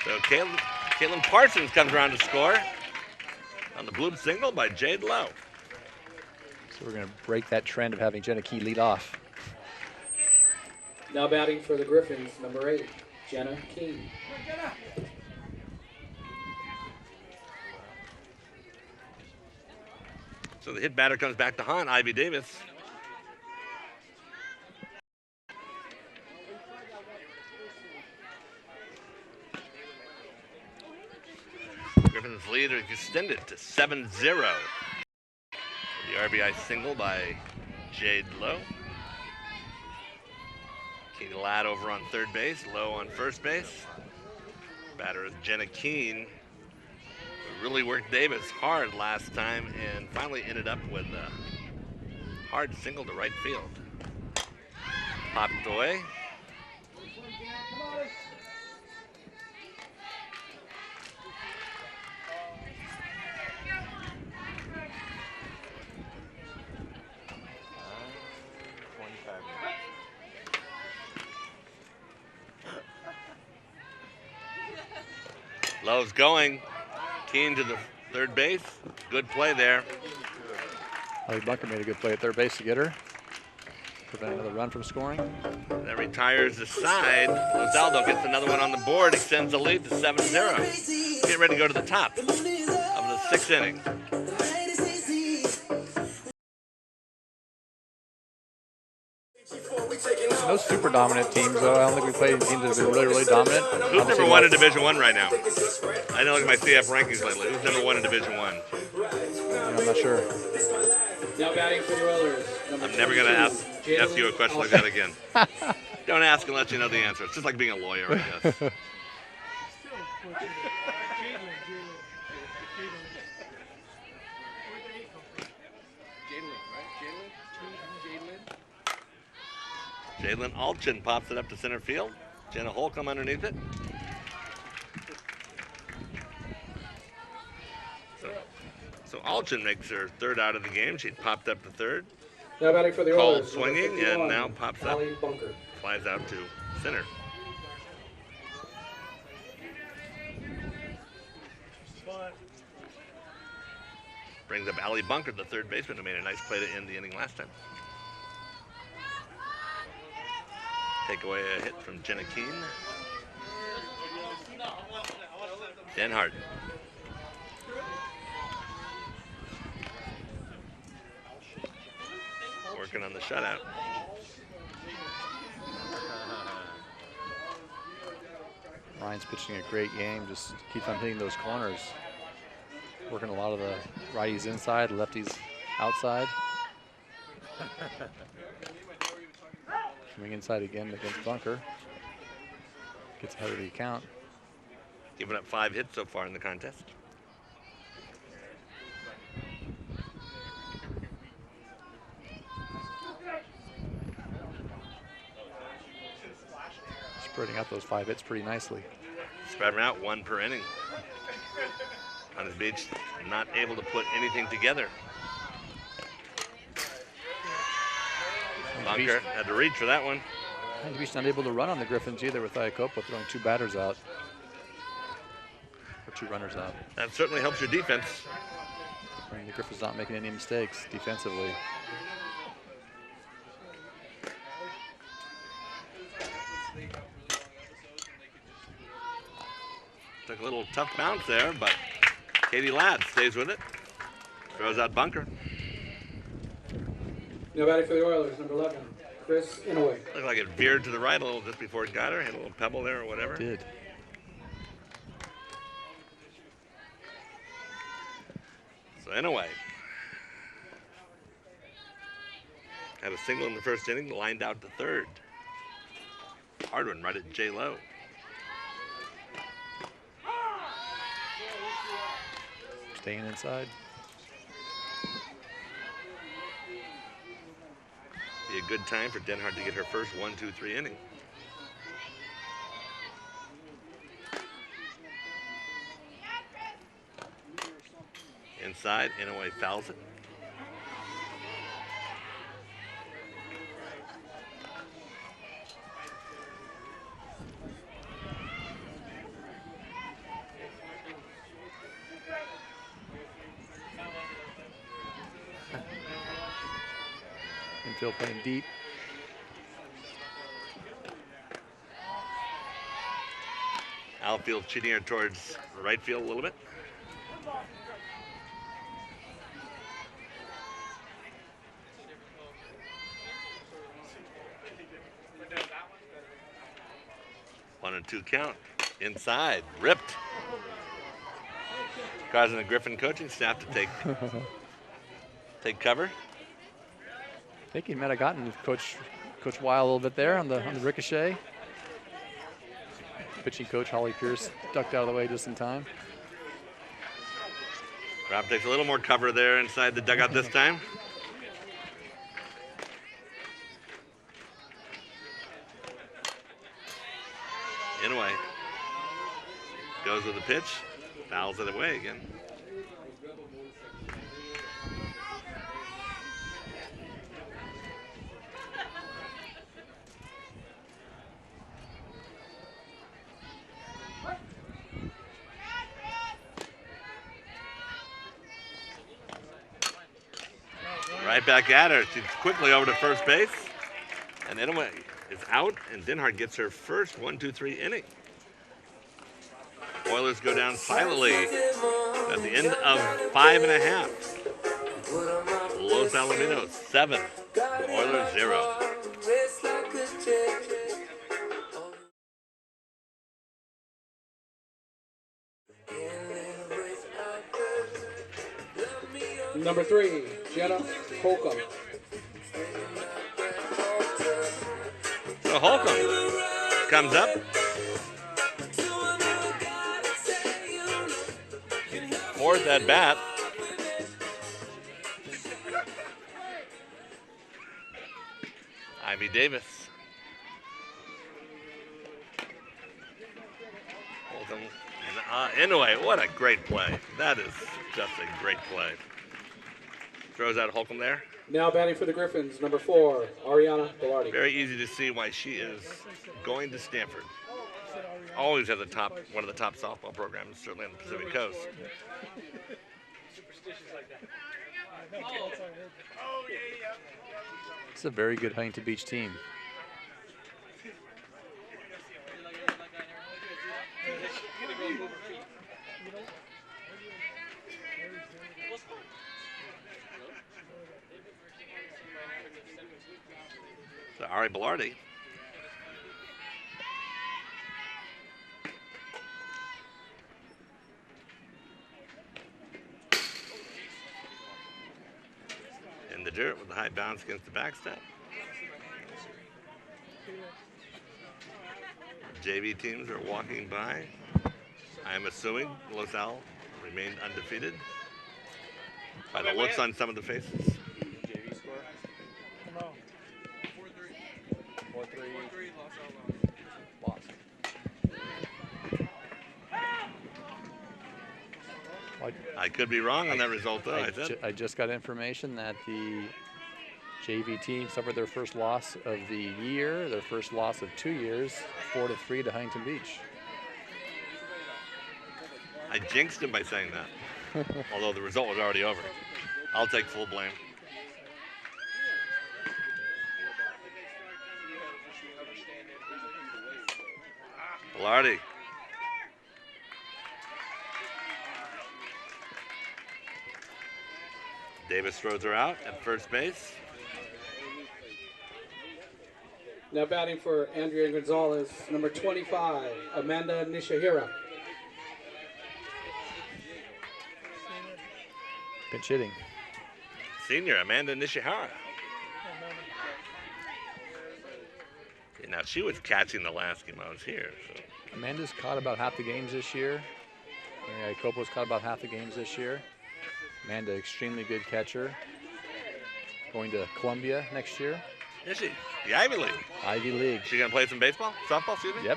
So Caitlin Parsons comes around to score on the bloop single by Jade Lowe.
So we're going to break that trend of having Jenna Key lead off.
Now batting for the Griffins, number 8, Jenna Keene.
So the hit batter comes back to haunt Ivy Davis. Griffins lead is extended to 7-0. The RBI single by Jade Lowe. Katie Ladd over on third base, Lowe on first base. Batter is Jenna Keene. Really worked Davis hard last time and finally ended up with a hard single to right field. Popped away. Lowe's going. Keene to the third base. Good play there.
Holly Bunker made a good play at third base to get her. Prevent another run from scoring.
That retires the side. Lozaldo gets another one on the board, extends the lead to 7-0. Get ready to go to the top of the 6th inning.
No super dominant teams, though. I don't think we played any teams that have been really, really dominant.
Who's number 1 in Division I right now? I know look at my CF rankings lately. Who's number 1 in Division I?
I'm not sure.
Now batting for the Oilers, number
I'm never going to ask you a question like that again. Don't ask unless you know the answer. It's just like being a lawyer, I guess. Jalen Alchin pops it up to center field. Jenna Holcomb underneath it. So Alchin makes her third out of the game. She popped up to third.
Now batting for the
Called
Oilers,
swinging
number 51,
and now pops up.
Holly Bunker.
Flies out to center. Brings up Allie Bunker, the third baseman, who made a nice play to end the inning last time. Take away a hit from Jenna Keene. Denhart. Working on the shutout.
Ryan's pitching a great game, just keeps on hitting those corners. Working a lot of the righties inside, lefties outside. Coming inside again against Bunker. Gets ahead of the account.
Giving up 5 hits so far in the contest.
Spreading out those 5 hits pretty nicely.
Spread them out, 1 per inning. Huntington Beach not able to put anything together. Bunker had to reach for that one.
Huntington Beach not able to run on the Griffins either with Iacopo throwing 2 batters out. Or 2 runners out.
That certainly helps your defense.
And the Griffins not making any mistakes defensively.
Took a little tough bounce there, but Katie Ladd stays with it. Throws out bunker.
Now batting for the Oilers, number 11, Chris Inouye.
Looked like it veered to the right a little just before it got her. Hit a little pebble there or whatever.
It did.
So Inouye had a single in the first inning, lined out to third. Hard one right at J. Lowe.
Staying inside.
Be a good time for Denhart to get her first 1-2-3 inning. Inside, Inouye fouls it.
Infield playing deep.
Outfield cheating her towards right field a little bit. One and two count. Inside, ripped. Causing the Griffin coaching staff to take cover.
I think he might have gotten Coach Weil a little bit there on the ricochet. Pitching coach Holly Pierce ducked out of the way just in time.
Rob takes a little more cover there inside the dugout this time. Inouye goes with the pitch, fouls it away again. Right back at her. She's quickly over to first base. And Inouye is out, and Denhart gets her first 1-2-3 inning. Oilers go down silently at the end of 5.5. Los Alamitos 7, Oilers 0.
Number 3, Jenna Holcomb.
So Holcomb comes up. Fourth at bat. Ivy Davis. Holcomb and Inouye, what a great play. That is just a great play. Throws out Holcomb there.
Now batting for the Griffins, number 4, Ariana Velarde.
Very easy to see why she is going to Stanford. Always has one of the top softball programs, certainly on the Pacific Coast.
It's a very good Huntington Beach team.
So Ari Velarde. In the dirt with a high bounce against the backstop. JV teams are walking by. I'm assuming Los Al remained undefeated by the looks on some of the faces.
JV score?
No.
4-3.
Lost.
I could be wrong on that result, though.
I just got information that the JV team suffered their first loss of the year, their first loss of 2 years, 4-3 to Huntington Beach.
I jinxed him by saying that, although the result was already over. I'll take full blame. Velarde. Davis throws her out at first base.
Now batting for Andrea Gonzalez, number 25, Amanda Nishihira.
Pinch hitting.
Senior Amanda Nishihara. Yeah, now she was catching the last game I was here. So.
Amanda's caught about half the games this year. Mary Copo's caught about half the games this year. Amanda, extremely good catcher. Going to Columbia next year.
Is she? The Ivy League.
Ivy League.
She gonna play some baseball? Softball, excuse me?
Yep.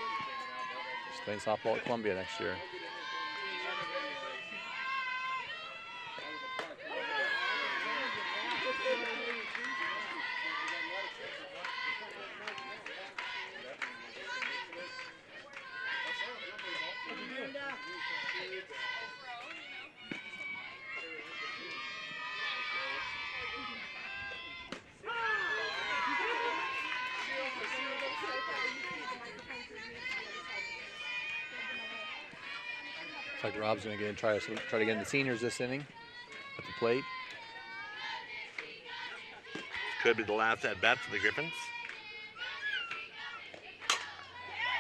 She's playing softball at Columbia next year. Looks like Rob's going to try to get in the seniors this inning at the plate.
Could be the last at bat for the Griffins.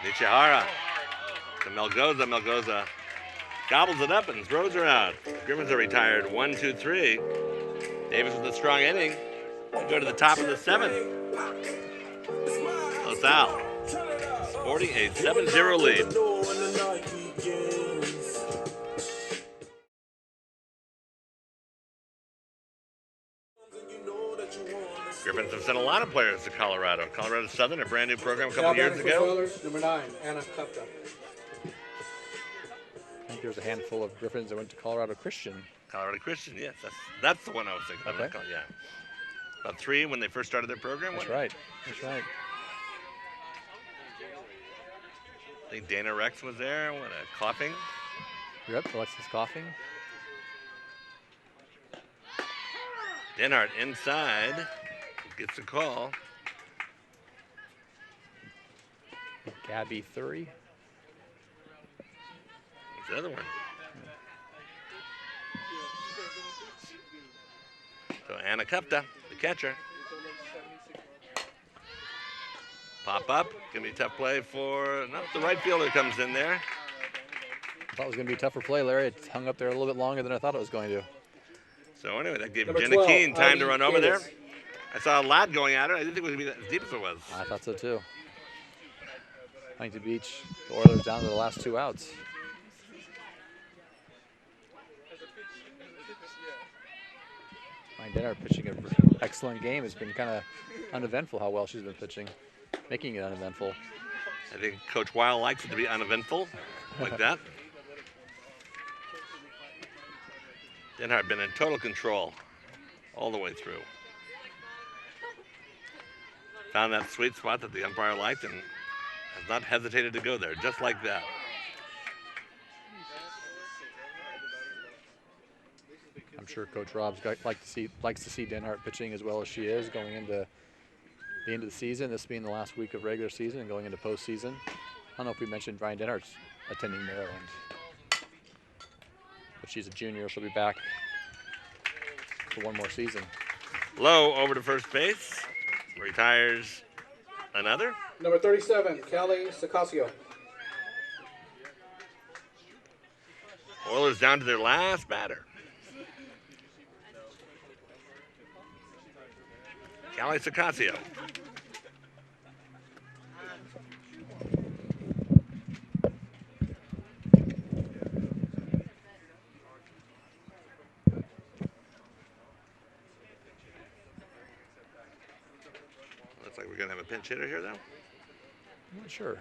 Nishihara to Melgoza. Melgoza gobbles it up and throws her out. Griffins are retired 1-2-3. Davis with a strong inning. We go to the top of the 7th. LaSalle sporting a 7-0 lead. Griffins have sent a lot of players to Colorado. Colorado Southern, a brand new program a couple years ago.
Oilers, number 9, Anna Kupta.
I think there's a handful of Griffins that went to Colorado Christian.
Colorado Christian, yes. That's the one I was thinking of.
Okay.
Yeah. About 3 when they first started their program.
That's right. That's right.
I think Dana Rex was there. What a coughing.
Yep, Alexis coughing.
Denhart inside. Gets a call.
Gabby Thury.
What's the other one? So Anna Kupta, the catcher. Pop up. Gonna be a tough play for the right fielder comes in there.
I thought it was going to be a tougher play, Larry. It hung up there a little bit longer than I thought it was going to.
So anyway, that gave
Number
Jenna
12,
Keene time to
Ivy
run over there.
Davis.
I saw a lad going at it. I didn't think it was going to be as deep as it was.
I thought so too. Huntington Beach, the Oilers down to the last 2 outs. Ryan Denhart pitching an excellent game. It's been kind of uneventful how well she's been pitching, making it uneventful.
I think Coach Weil likes it to be uneventful, like that. Denhart been in total control all the way through. Found that sweet spot that the umpire liked and has not hesitated to go there, just like that.
I'm sure Coach Rob's likes to see Denhart pitching as well as she is going into the end of the season. This being the last week of regular season and going into postseason. I don't know if we mentioned Ryan Denhart's attending Maryland, but she's a junior. She'll be back for one more season.
Low over to first base. Retires another.
Number 37, Kelly Sicasio.
Oilers down to their last batter. Callie Sicasio. Looks like we're going to have a pinch hitter here, though.
I'm not sure.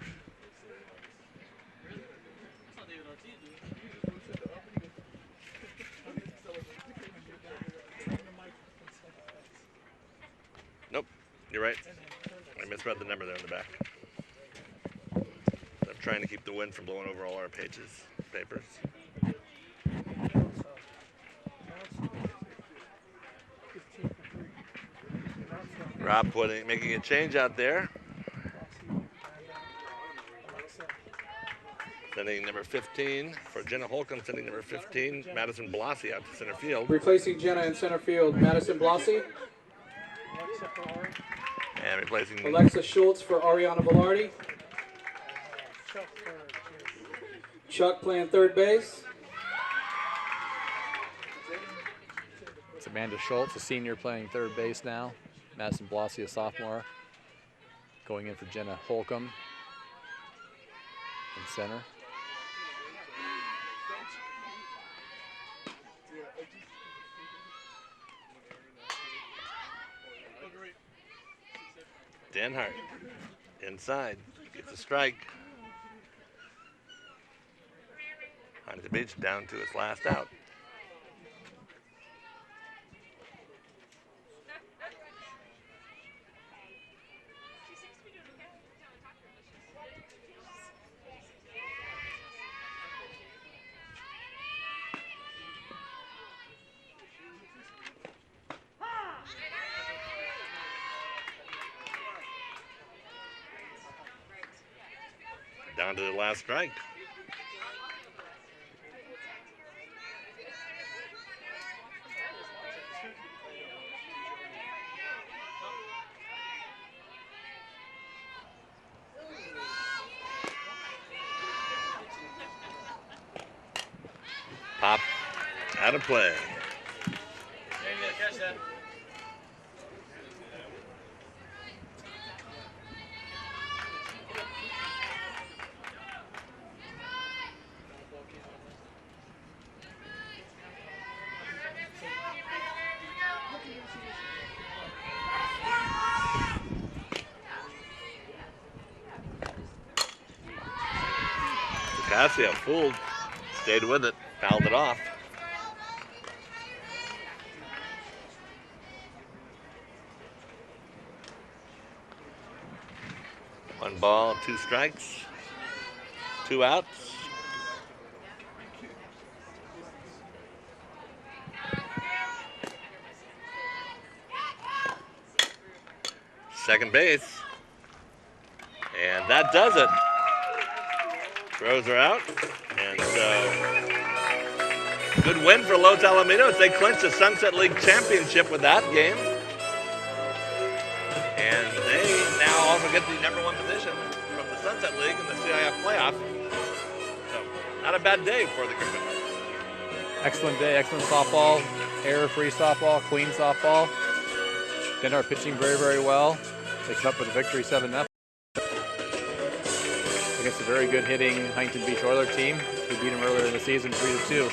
You're right. I misread the number there in the back. I'm trying to keep the wind from blowing over all our papers. Rob making a change out there. Sending number 15 for Jenna Holcomb, sending number 15, Madison Blasi out to center field.
Replacing Jenna in center field, Madison Blasi.
And replacing
Alexa Schultz for Ariana Velarde. Chuck playing third base.
It's Amanda Schultz, a senior, playing third base now. Madison Blasi, a sophomore, going in for Jenna Holcomb in center.
Denhart inside, gets a strike. Huntington Beach down to its last out. Down to the last strike. Pop out of play. Cassia fooled, stayed with it, fouled it off. One ball, two strikes, two outs. Second base. And that does it. Throws are out, and so good win for Los Alamitos. They clinched the Sunset League championship with that game, and they now also get the #1 position from the Sunset League in the CIF playoff. So not a bad day for the Griffins.
Excellent day, excellent softball, error-free softball, clean softball. Denhart pitching very, very well. They come up with a victory 7-0. Against a very good hitting Huntington Beach Oilers team who beat them earlier in the season 3-2.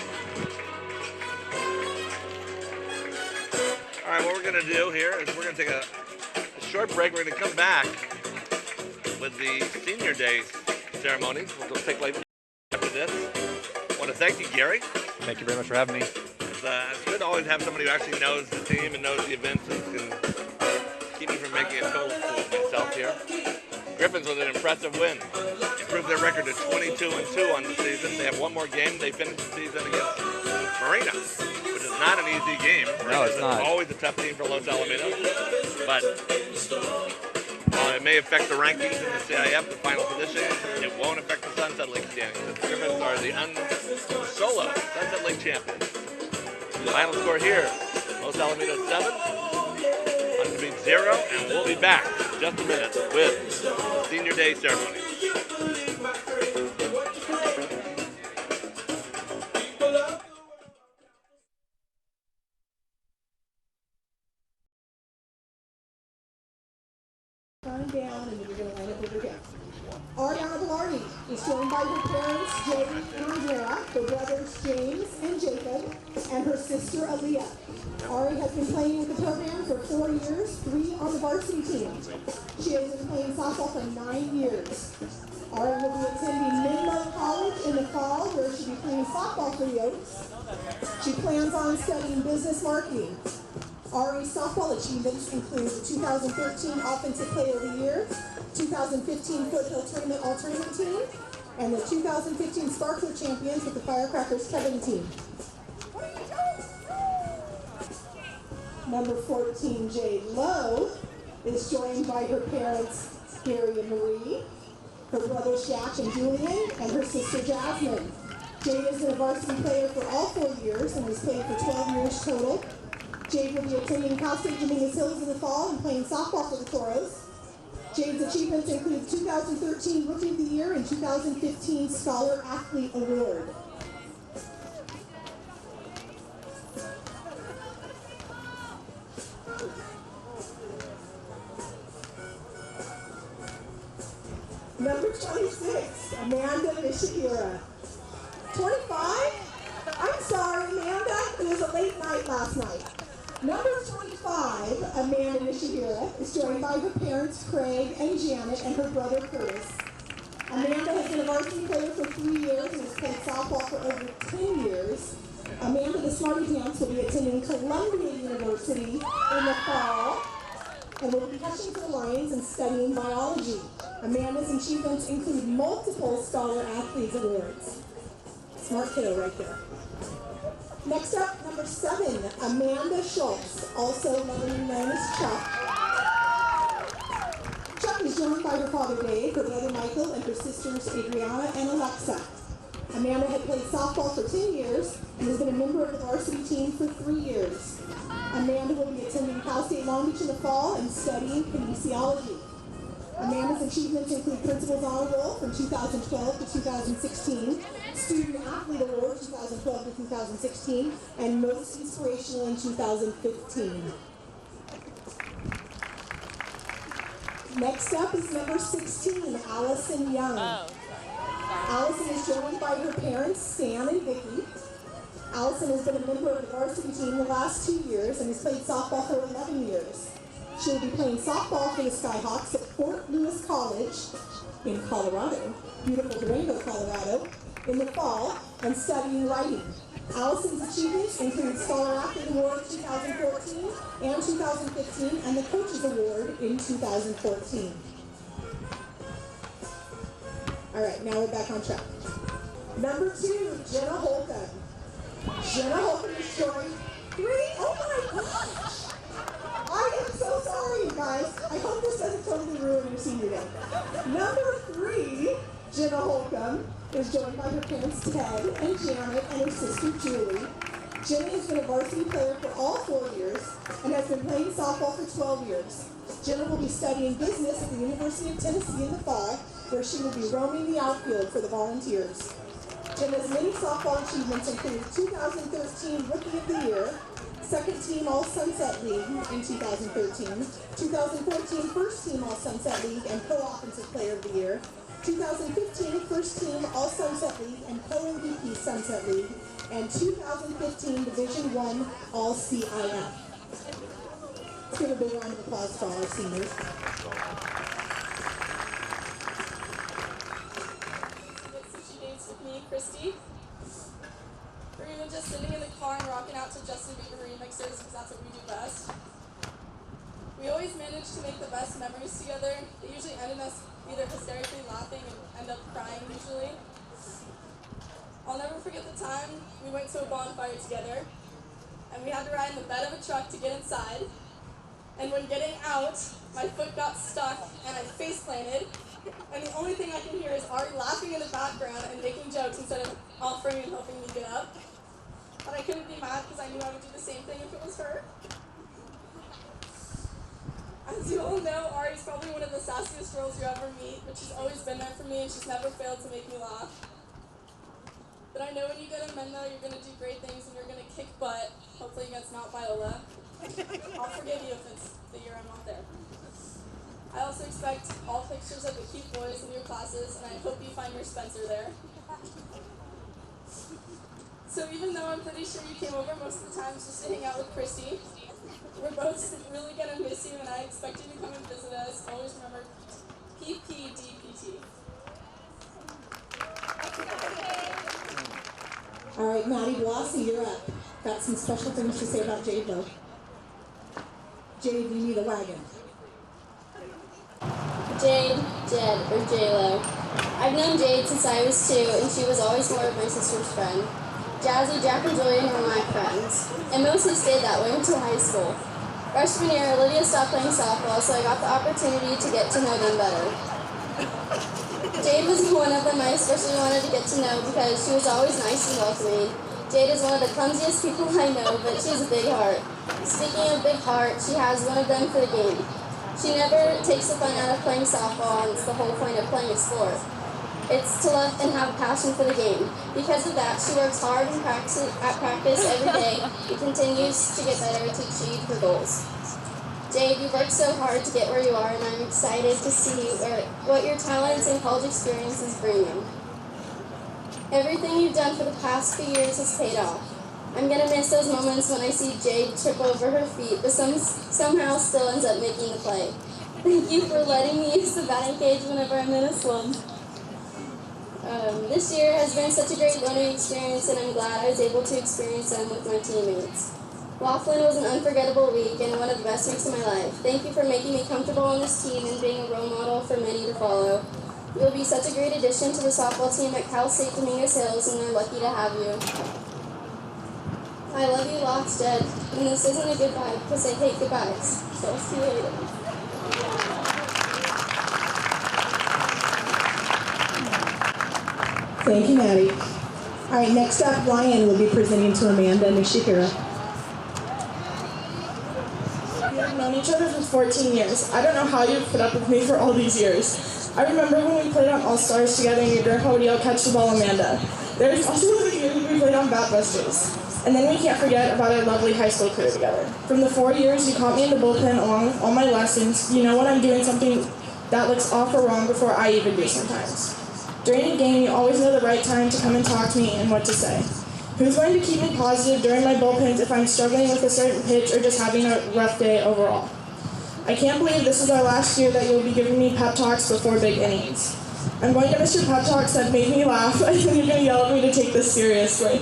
All right, what we're going to do here is we're going to take a short break. We're going to come back with the senior day ceremonies. We'll take place after this. I want to thank you, Gary.
Thank you very much for having me.
It's good to always have somebody who actually knows the team and knows the events and can keep me from making a total fool of myself here. Griffins with an impressive win. Improved their record to 22-2 on the season. They have one more game. They finish the season against Marina, which is not an easy game.
No, it's not.
Always a tough team for Los Alamitos. But while it may affect the rankings in the CIF, the final position, it won't affect the Sunset League standings. The Griffins are the solo Sunset League champions. Final score here, Los Alamitos 7, Huntington Beach 0, and we'll be back in just a minute with senior day ceremony.
Down, and then you're going to line up over here. Ariana Velarde is joined by her parents, Jay and Andrea, her brothers, James and Jacob, and her sister, Aaliyah. Ari has been playing with the program for 4 years, 3 on the varsity team. She has been playing softball for 9 years. Ari will be attending Menlo College in the fall, where she'll be playing softball for the Oaks. She plans on studying business marketing. Ari's softball achievements include the 2013 Offensive Player of the Year, 2015 Foothill Tournament All-Tournament Team, and the 2015 Sparkler Champions with the Firecrackers Kevin team. Number 14, Jade Lowe, is joined by her parents, Gary and Marie, her brothers Jack and Julian, and her sister Jasmine. Jade has been a varsity player for all 4 years and has played for 12 years total. Jade will be attending Cal State Dominguez Hills in the fall and playing softball for the Toros. Jade's achievements include 2013 Rookie of the Year and 2015 Scholar Athlete Award. Number 26, Amanda Nishihira. 25? I'm sorry, Amanda. It was a late night last night. Number 25, Amanda Nishihira, is joined by her parents, Craig and Janet, and her brother, Curtis. Amanda has been a varsity player for 3 years and has played softball for over 10 years. Amanda, the Smarty Pants, will be attending Columbia University in the fall and will be catching for the Lions and studying biology. Amanda's achievements include multiple Scholar Athletes Awards. Smart kiddo right there. Next up, number 7, Amanda Schultz, also lovingly known as Chuck. Chuck is joined by her father Dave, her brother Michael, and her sisters Adriana and Alexa. Amanda had played softball for 10 years and has been a member of the varsity team for 3 years. Amanda will be attending Cal State Long Beach in the fall and studying kinesiology. Amanda's achievements include Principal's Honor Roll from 2012 to 2016, Student Athlete Award 2012 to 2016, and Most Inspirational in 2015. Next up is number 16, Allison Young. Allison is joined by her parents, Stan and Vicki. Allison has been a member of the varsity team the last 2 years and has played softball for 11 years. She will be playing softball for the Skyhawks at Fort Lewis College in Colorado, beautiful Durango, Colorado, in the fall, and studying writing. Allison's achievements include Scholar Athlete Award 2014 and 2015, and the Coaches Award in 2014. All right, now we're back on track. Number 2, Jenna Holcomb. Jenna Holcomb is joined 3. Oh my gosh! I am so sorry, you guys. I hope this doesn't totally ruin your senior day. Number 3, Jenna Holcomb, is joined by her parents Ted and Janet and her sister Julie. Jenna has been a varsity player for all 4 years and has been playing softball for 12 years. Jenna will be studying business at the University of Tennessee in the fall, where she will be roaming the outfield for the Volunteers. Jenna's many softball achievements include 2013 Rookie of the Year, Second Team All-Sunset League in 2013, 2014 First Team All-Sunset League and Co-Offensive Player of the Year, 2015 First Team All-Sunset League and Co-MVP Sunset League, and 2015 Division I All-CIF. Let's give a big round of applause for all our seniors.
With me, Christy. We're even just sitting in the car and rocking out to Justin Bieber remixes because that's what we do best. We always manage to make the best memories together. They usually end in us either hysterically laughing and end up crying usually. I'll never forget the time we went to a bonfire together and we had to ride in the bed of a truck to get inside. And when getting out, my foot got stuck and I face planted. And the only thing I can hear is Ari laughing in the background and making jokes instead of offering and helping me get up. But I couldn't be mad because I knew I would do the same thing if it was her. As you all know, Ari's probably one of the sassiest girls you ever meet, but she's always been there for me and she's never failed to make me laugh. But I know when you go to Menlo, you're going to do great things and you're going to kick butt, hopefully against Mount Viola. I'll forgive you if it's the year I'm not there. I also expect all pictures of the cute boys in your classes, and I hope you find your Spencer there. So even though I'm pretty sure you came over most of the times just to hang out with Christy, we're both really going to miss you, and I expect you to come and visit us. Always remember PPDPT.
All right, Maddie Blasi, you're up. Got some special things to say about Jade, though. Jade Mimi the Wagon.
Jade, Jed, or J-Lo. I've known Jade since I was 2, and she was always more of my sister's friend. Jazzy, Jack, and Julian were my friends, and mostly stayed that way until high school. Freshman year, Olivia stopped playing softball, so I got the opportunity to get to know them better. Jade was one of them I especially wanted to get to know because she was always nice and welcoming. Jade is one of the clumsiest people I know, but she has a big heart. Speaking of big heart, she has one of them for the game. She never takes the fun out of playing softball, and it's the whole point of playing a sport. It's to love and have a passion for the game. Because of that, she works hard and at practice every day and continues to get better to achieve her goals. Jade, you've worked so hard to get where you are, and I'm excited to see what your talents and college experiences bring you. Everything you've done for the past few years has paid off. I'm going to miss those moments when I see Jade trip over her feet, but somehow still ends up making the play. Thank you for letting me use the batting cage whenever I'm in a slump. This year has been such a great learning experience, and I'm glad I was able to experience them with my teammates. Laughlin was an unforgettable week and one of the best weeks of my life. Thank you for making me comfortable on this team and being a role model for many to follow. You'll be such a great addition to the softball team at Cal State Dominguez Hills, and we're lucky to have you. I love you lots, Jed, and this isn't a goodbye because I hate goodbyes, so I'll see you later.
Thank you, Maddie. All right, next up, Ryan will be presenting to Amanda Nishihira.
We've known each other for 14 years. I don't know how you've put up with me for all these years. I remember when we played on All-Stars together and your grandpa would yell, "Catch the ball, Amanda." There's also the year we played on Bat Busters. And then we can't forget about our lovely high school career together. From the 4 years you caught me in the bullpen along with all my lessons, you know when I'm doing something that looks off or wrong before I even do sometimes. During a game, you always know the right time to come and talk to me and what to say. Who's going to keep me positive during my bullpens if I'm struggling with a certain pitch or just having a rough day overall? I can't believe this is our last year that you'll be giving me pep talks before big innings. I'm going to miss your pep talks that made me laugh, and you're going to yell at me to take this seriously.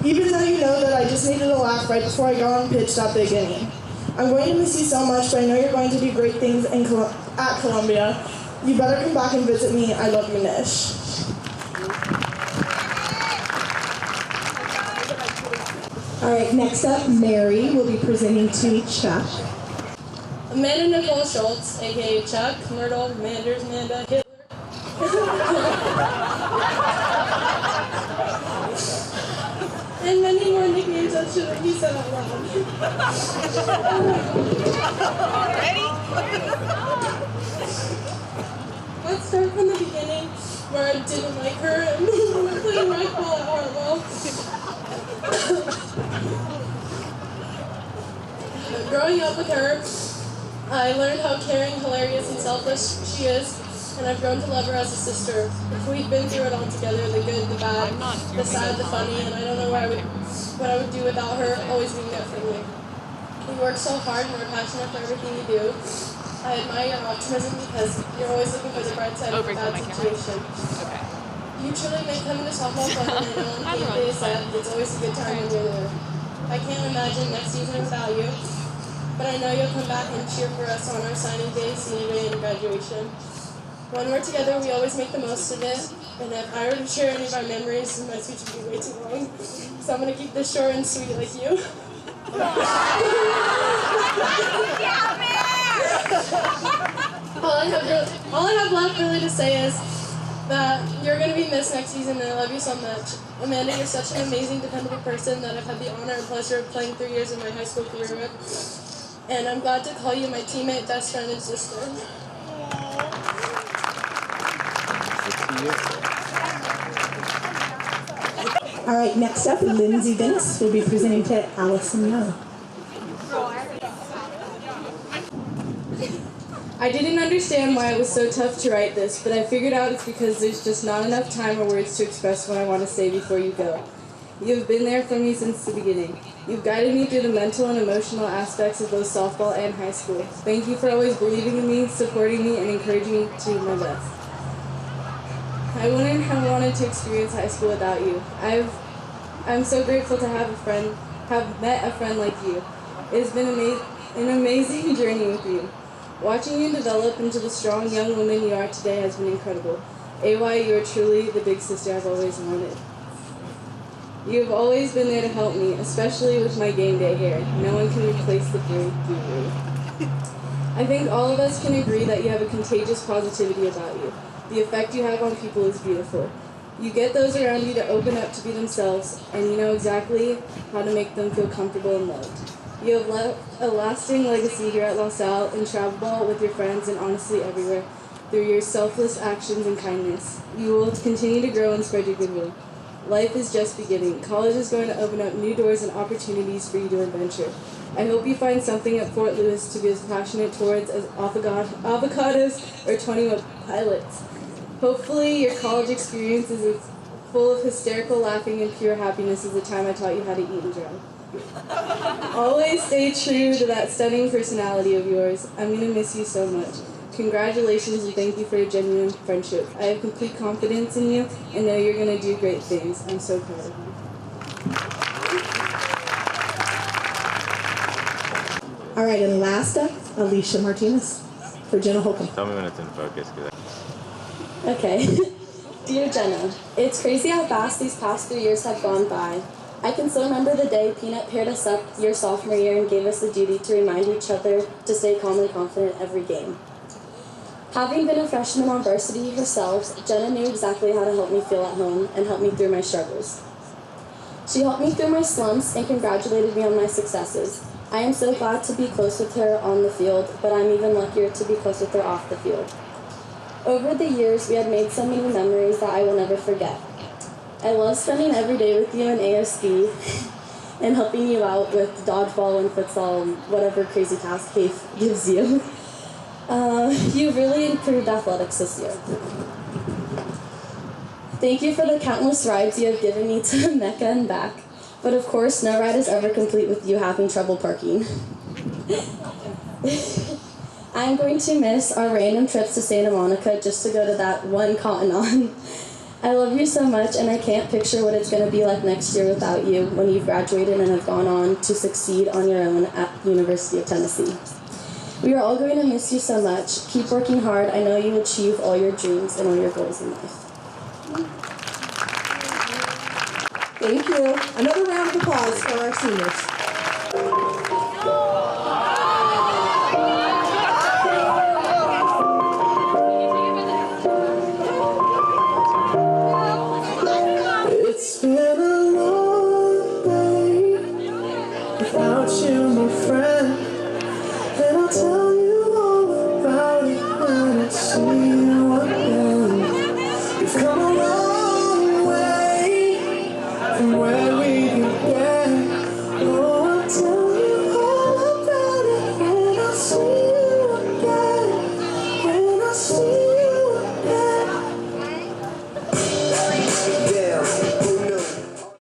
Even though you know that I just needed a laugh right before I got on pitch that big inning. I'm going to miss you so much, but I know you're going to do great things at Columbia. You better come back and visit me. I love you, Nish.
All right, next up, Mary will be presenting to Chuck.
Amanda Nicole Schultz, a.k.a. Chuck, Myrtle, Manders, Amanda, Hitler. And many more nicknames that shouldn't be said out loud.
Ready?
Let's start from the beginning, where I didn't like her and playing racquetball at Hartwell. Growing up with her, I learned how caring, hilarious, and selfless she is, and I've grown to love her as a sister. We've been through it all together, the good, the bad, the sad, the funny, and I don't know what I would do without her always being there for me. You work so hard and are passionate for everything you do. I admire your optimism because you're always looking for the bright side of a bad situation. You truly make coming to softball fun, and I know on game day is sad, it's always a good time when you're there. I can't imagine next season without you, but I know you'll come back and cheer for us on our signing day, senior day, and graduation. When we're together, we always make the most of it, and if I were to share any of my memories, my speech would be way too long, so I'm going to keep this short and sweet like you. All I have left really to say is that you're going to be missed next season, and I love you so much. Amanda, you're such an amazing, dependable person that I've had the honor and pleasure of playing 3 years of my high school career with, and I'm glad to call you my teammate, best friend, and sister.
All right, next up, Lindsay Vince will be presenting to Allison Young.
I didn't understand why it was so tough to write this, but I figured out it's because there's just not enough time or words to express what I want to say before you go. You've been there for me since the beginning. You've guided me through the mental and emotional aspects of both softball and high school. Thank you for always believing in me, supporting me, and encouraging me to do my best. I wouldn't have wanted to experience high school without you. I'm so grateful to have met a friend like you. It has been an amazing journey with you. Watching you develop into the strong young woman you are today has been incredible. AY, you are truly the big sister I've always wanted. You have always been there to help me, especially with my game day hair. No one can replace the brave guru. I think all of us can agree that you have a contagious positivity about you. The effect you have on people is beautiful. You get those around you to open up to be themselves, and you know exactly how to make them feel comfortable and loved. You have left a lasting legacy here at LaSalle and travel ball with your friends and honestly everywhere through your selfless actions and kindness. You will continue to grow and spread your goodwill. Life is just beginning. College is going to open up new doors and opportunities for you to adventure. I hope you find something at Fort Lewis to be as passionate towards as avocados or 21 pilots. Hopefully your college experience is as full of hysterical laughing and pure happiness as the time I taught you how to eat and drive. Always stay true to that stunning personality of yours. I'm going to miss you so much. Congratulations and thank you for your genuine friendship. I have complete confidence in you and know you're going to do great things. I'm so proud of you.
All right, and last up, Alicia Martinez for Jenna Holcomb.
Tell me when it's in focus.
Okay. Dear Jenna, it's crazy how fast these past 3 years have gone by. I can still remember the day Peanut paired us up your sophomore year and gave us the duty to remind each other to stay calm and confident every game. Having been a freshman on varsity herself, Jenna knew exactly how to help me feel at home and help me through my struggles. She helped me through my slumps and congratulated me on my successes. I am so glad to be close with her on the field, but I'm even luckier to be close with her off the field. Over the years, we had made so many memories that I will never forget. I love spending every day with you in ASB and helping you out with dodgeball and futsal and whatever crazy task Faith gives you. You've really improved athletics this year. Thank you for the countless rides you have given me to Mecca and back, but of course, no ride is ever complete with you having trouble parking. I'm going to miss our random trips to Santa Monica just to go to that one Cotton On. I love you so much, and I can't picture what it's going to be like next year without you when you've graduated and have gone on to succeed on your own at the University of Tennessee. We are all going to miss you so much. Keep working hard. I know you will achieve all your dreams and all your goals in life.
Thank you. Another round of applause for our seniors.
It's been a long day without you, my friend, and I'll tell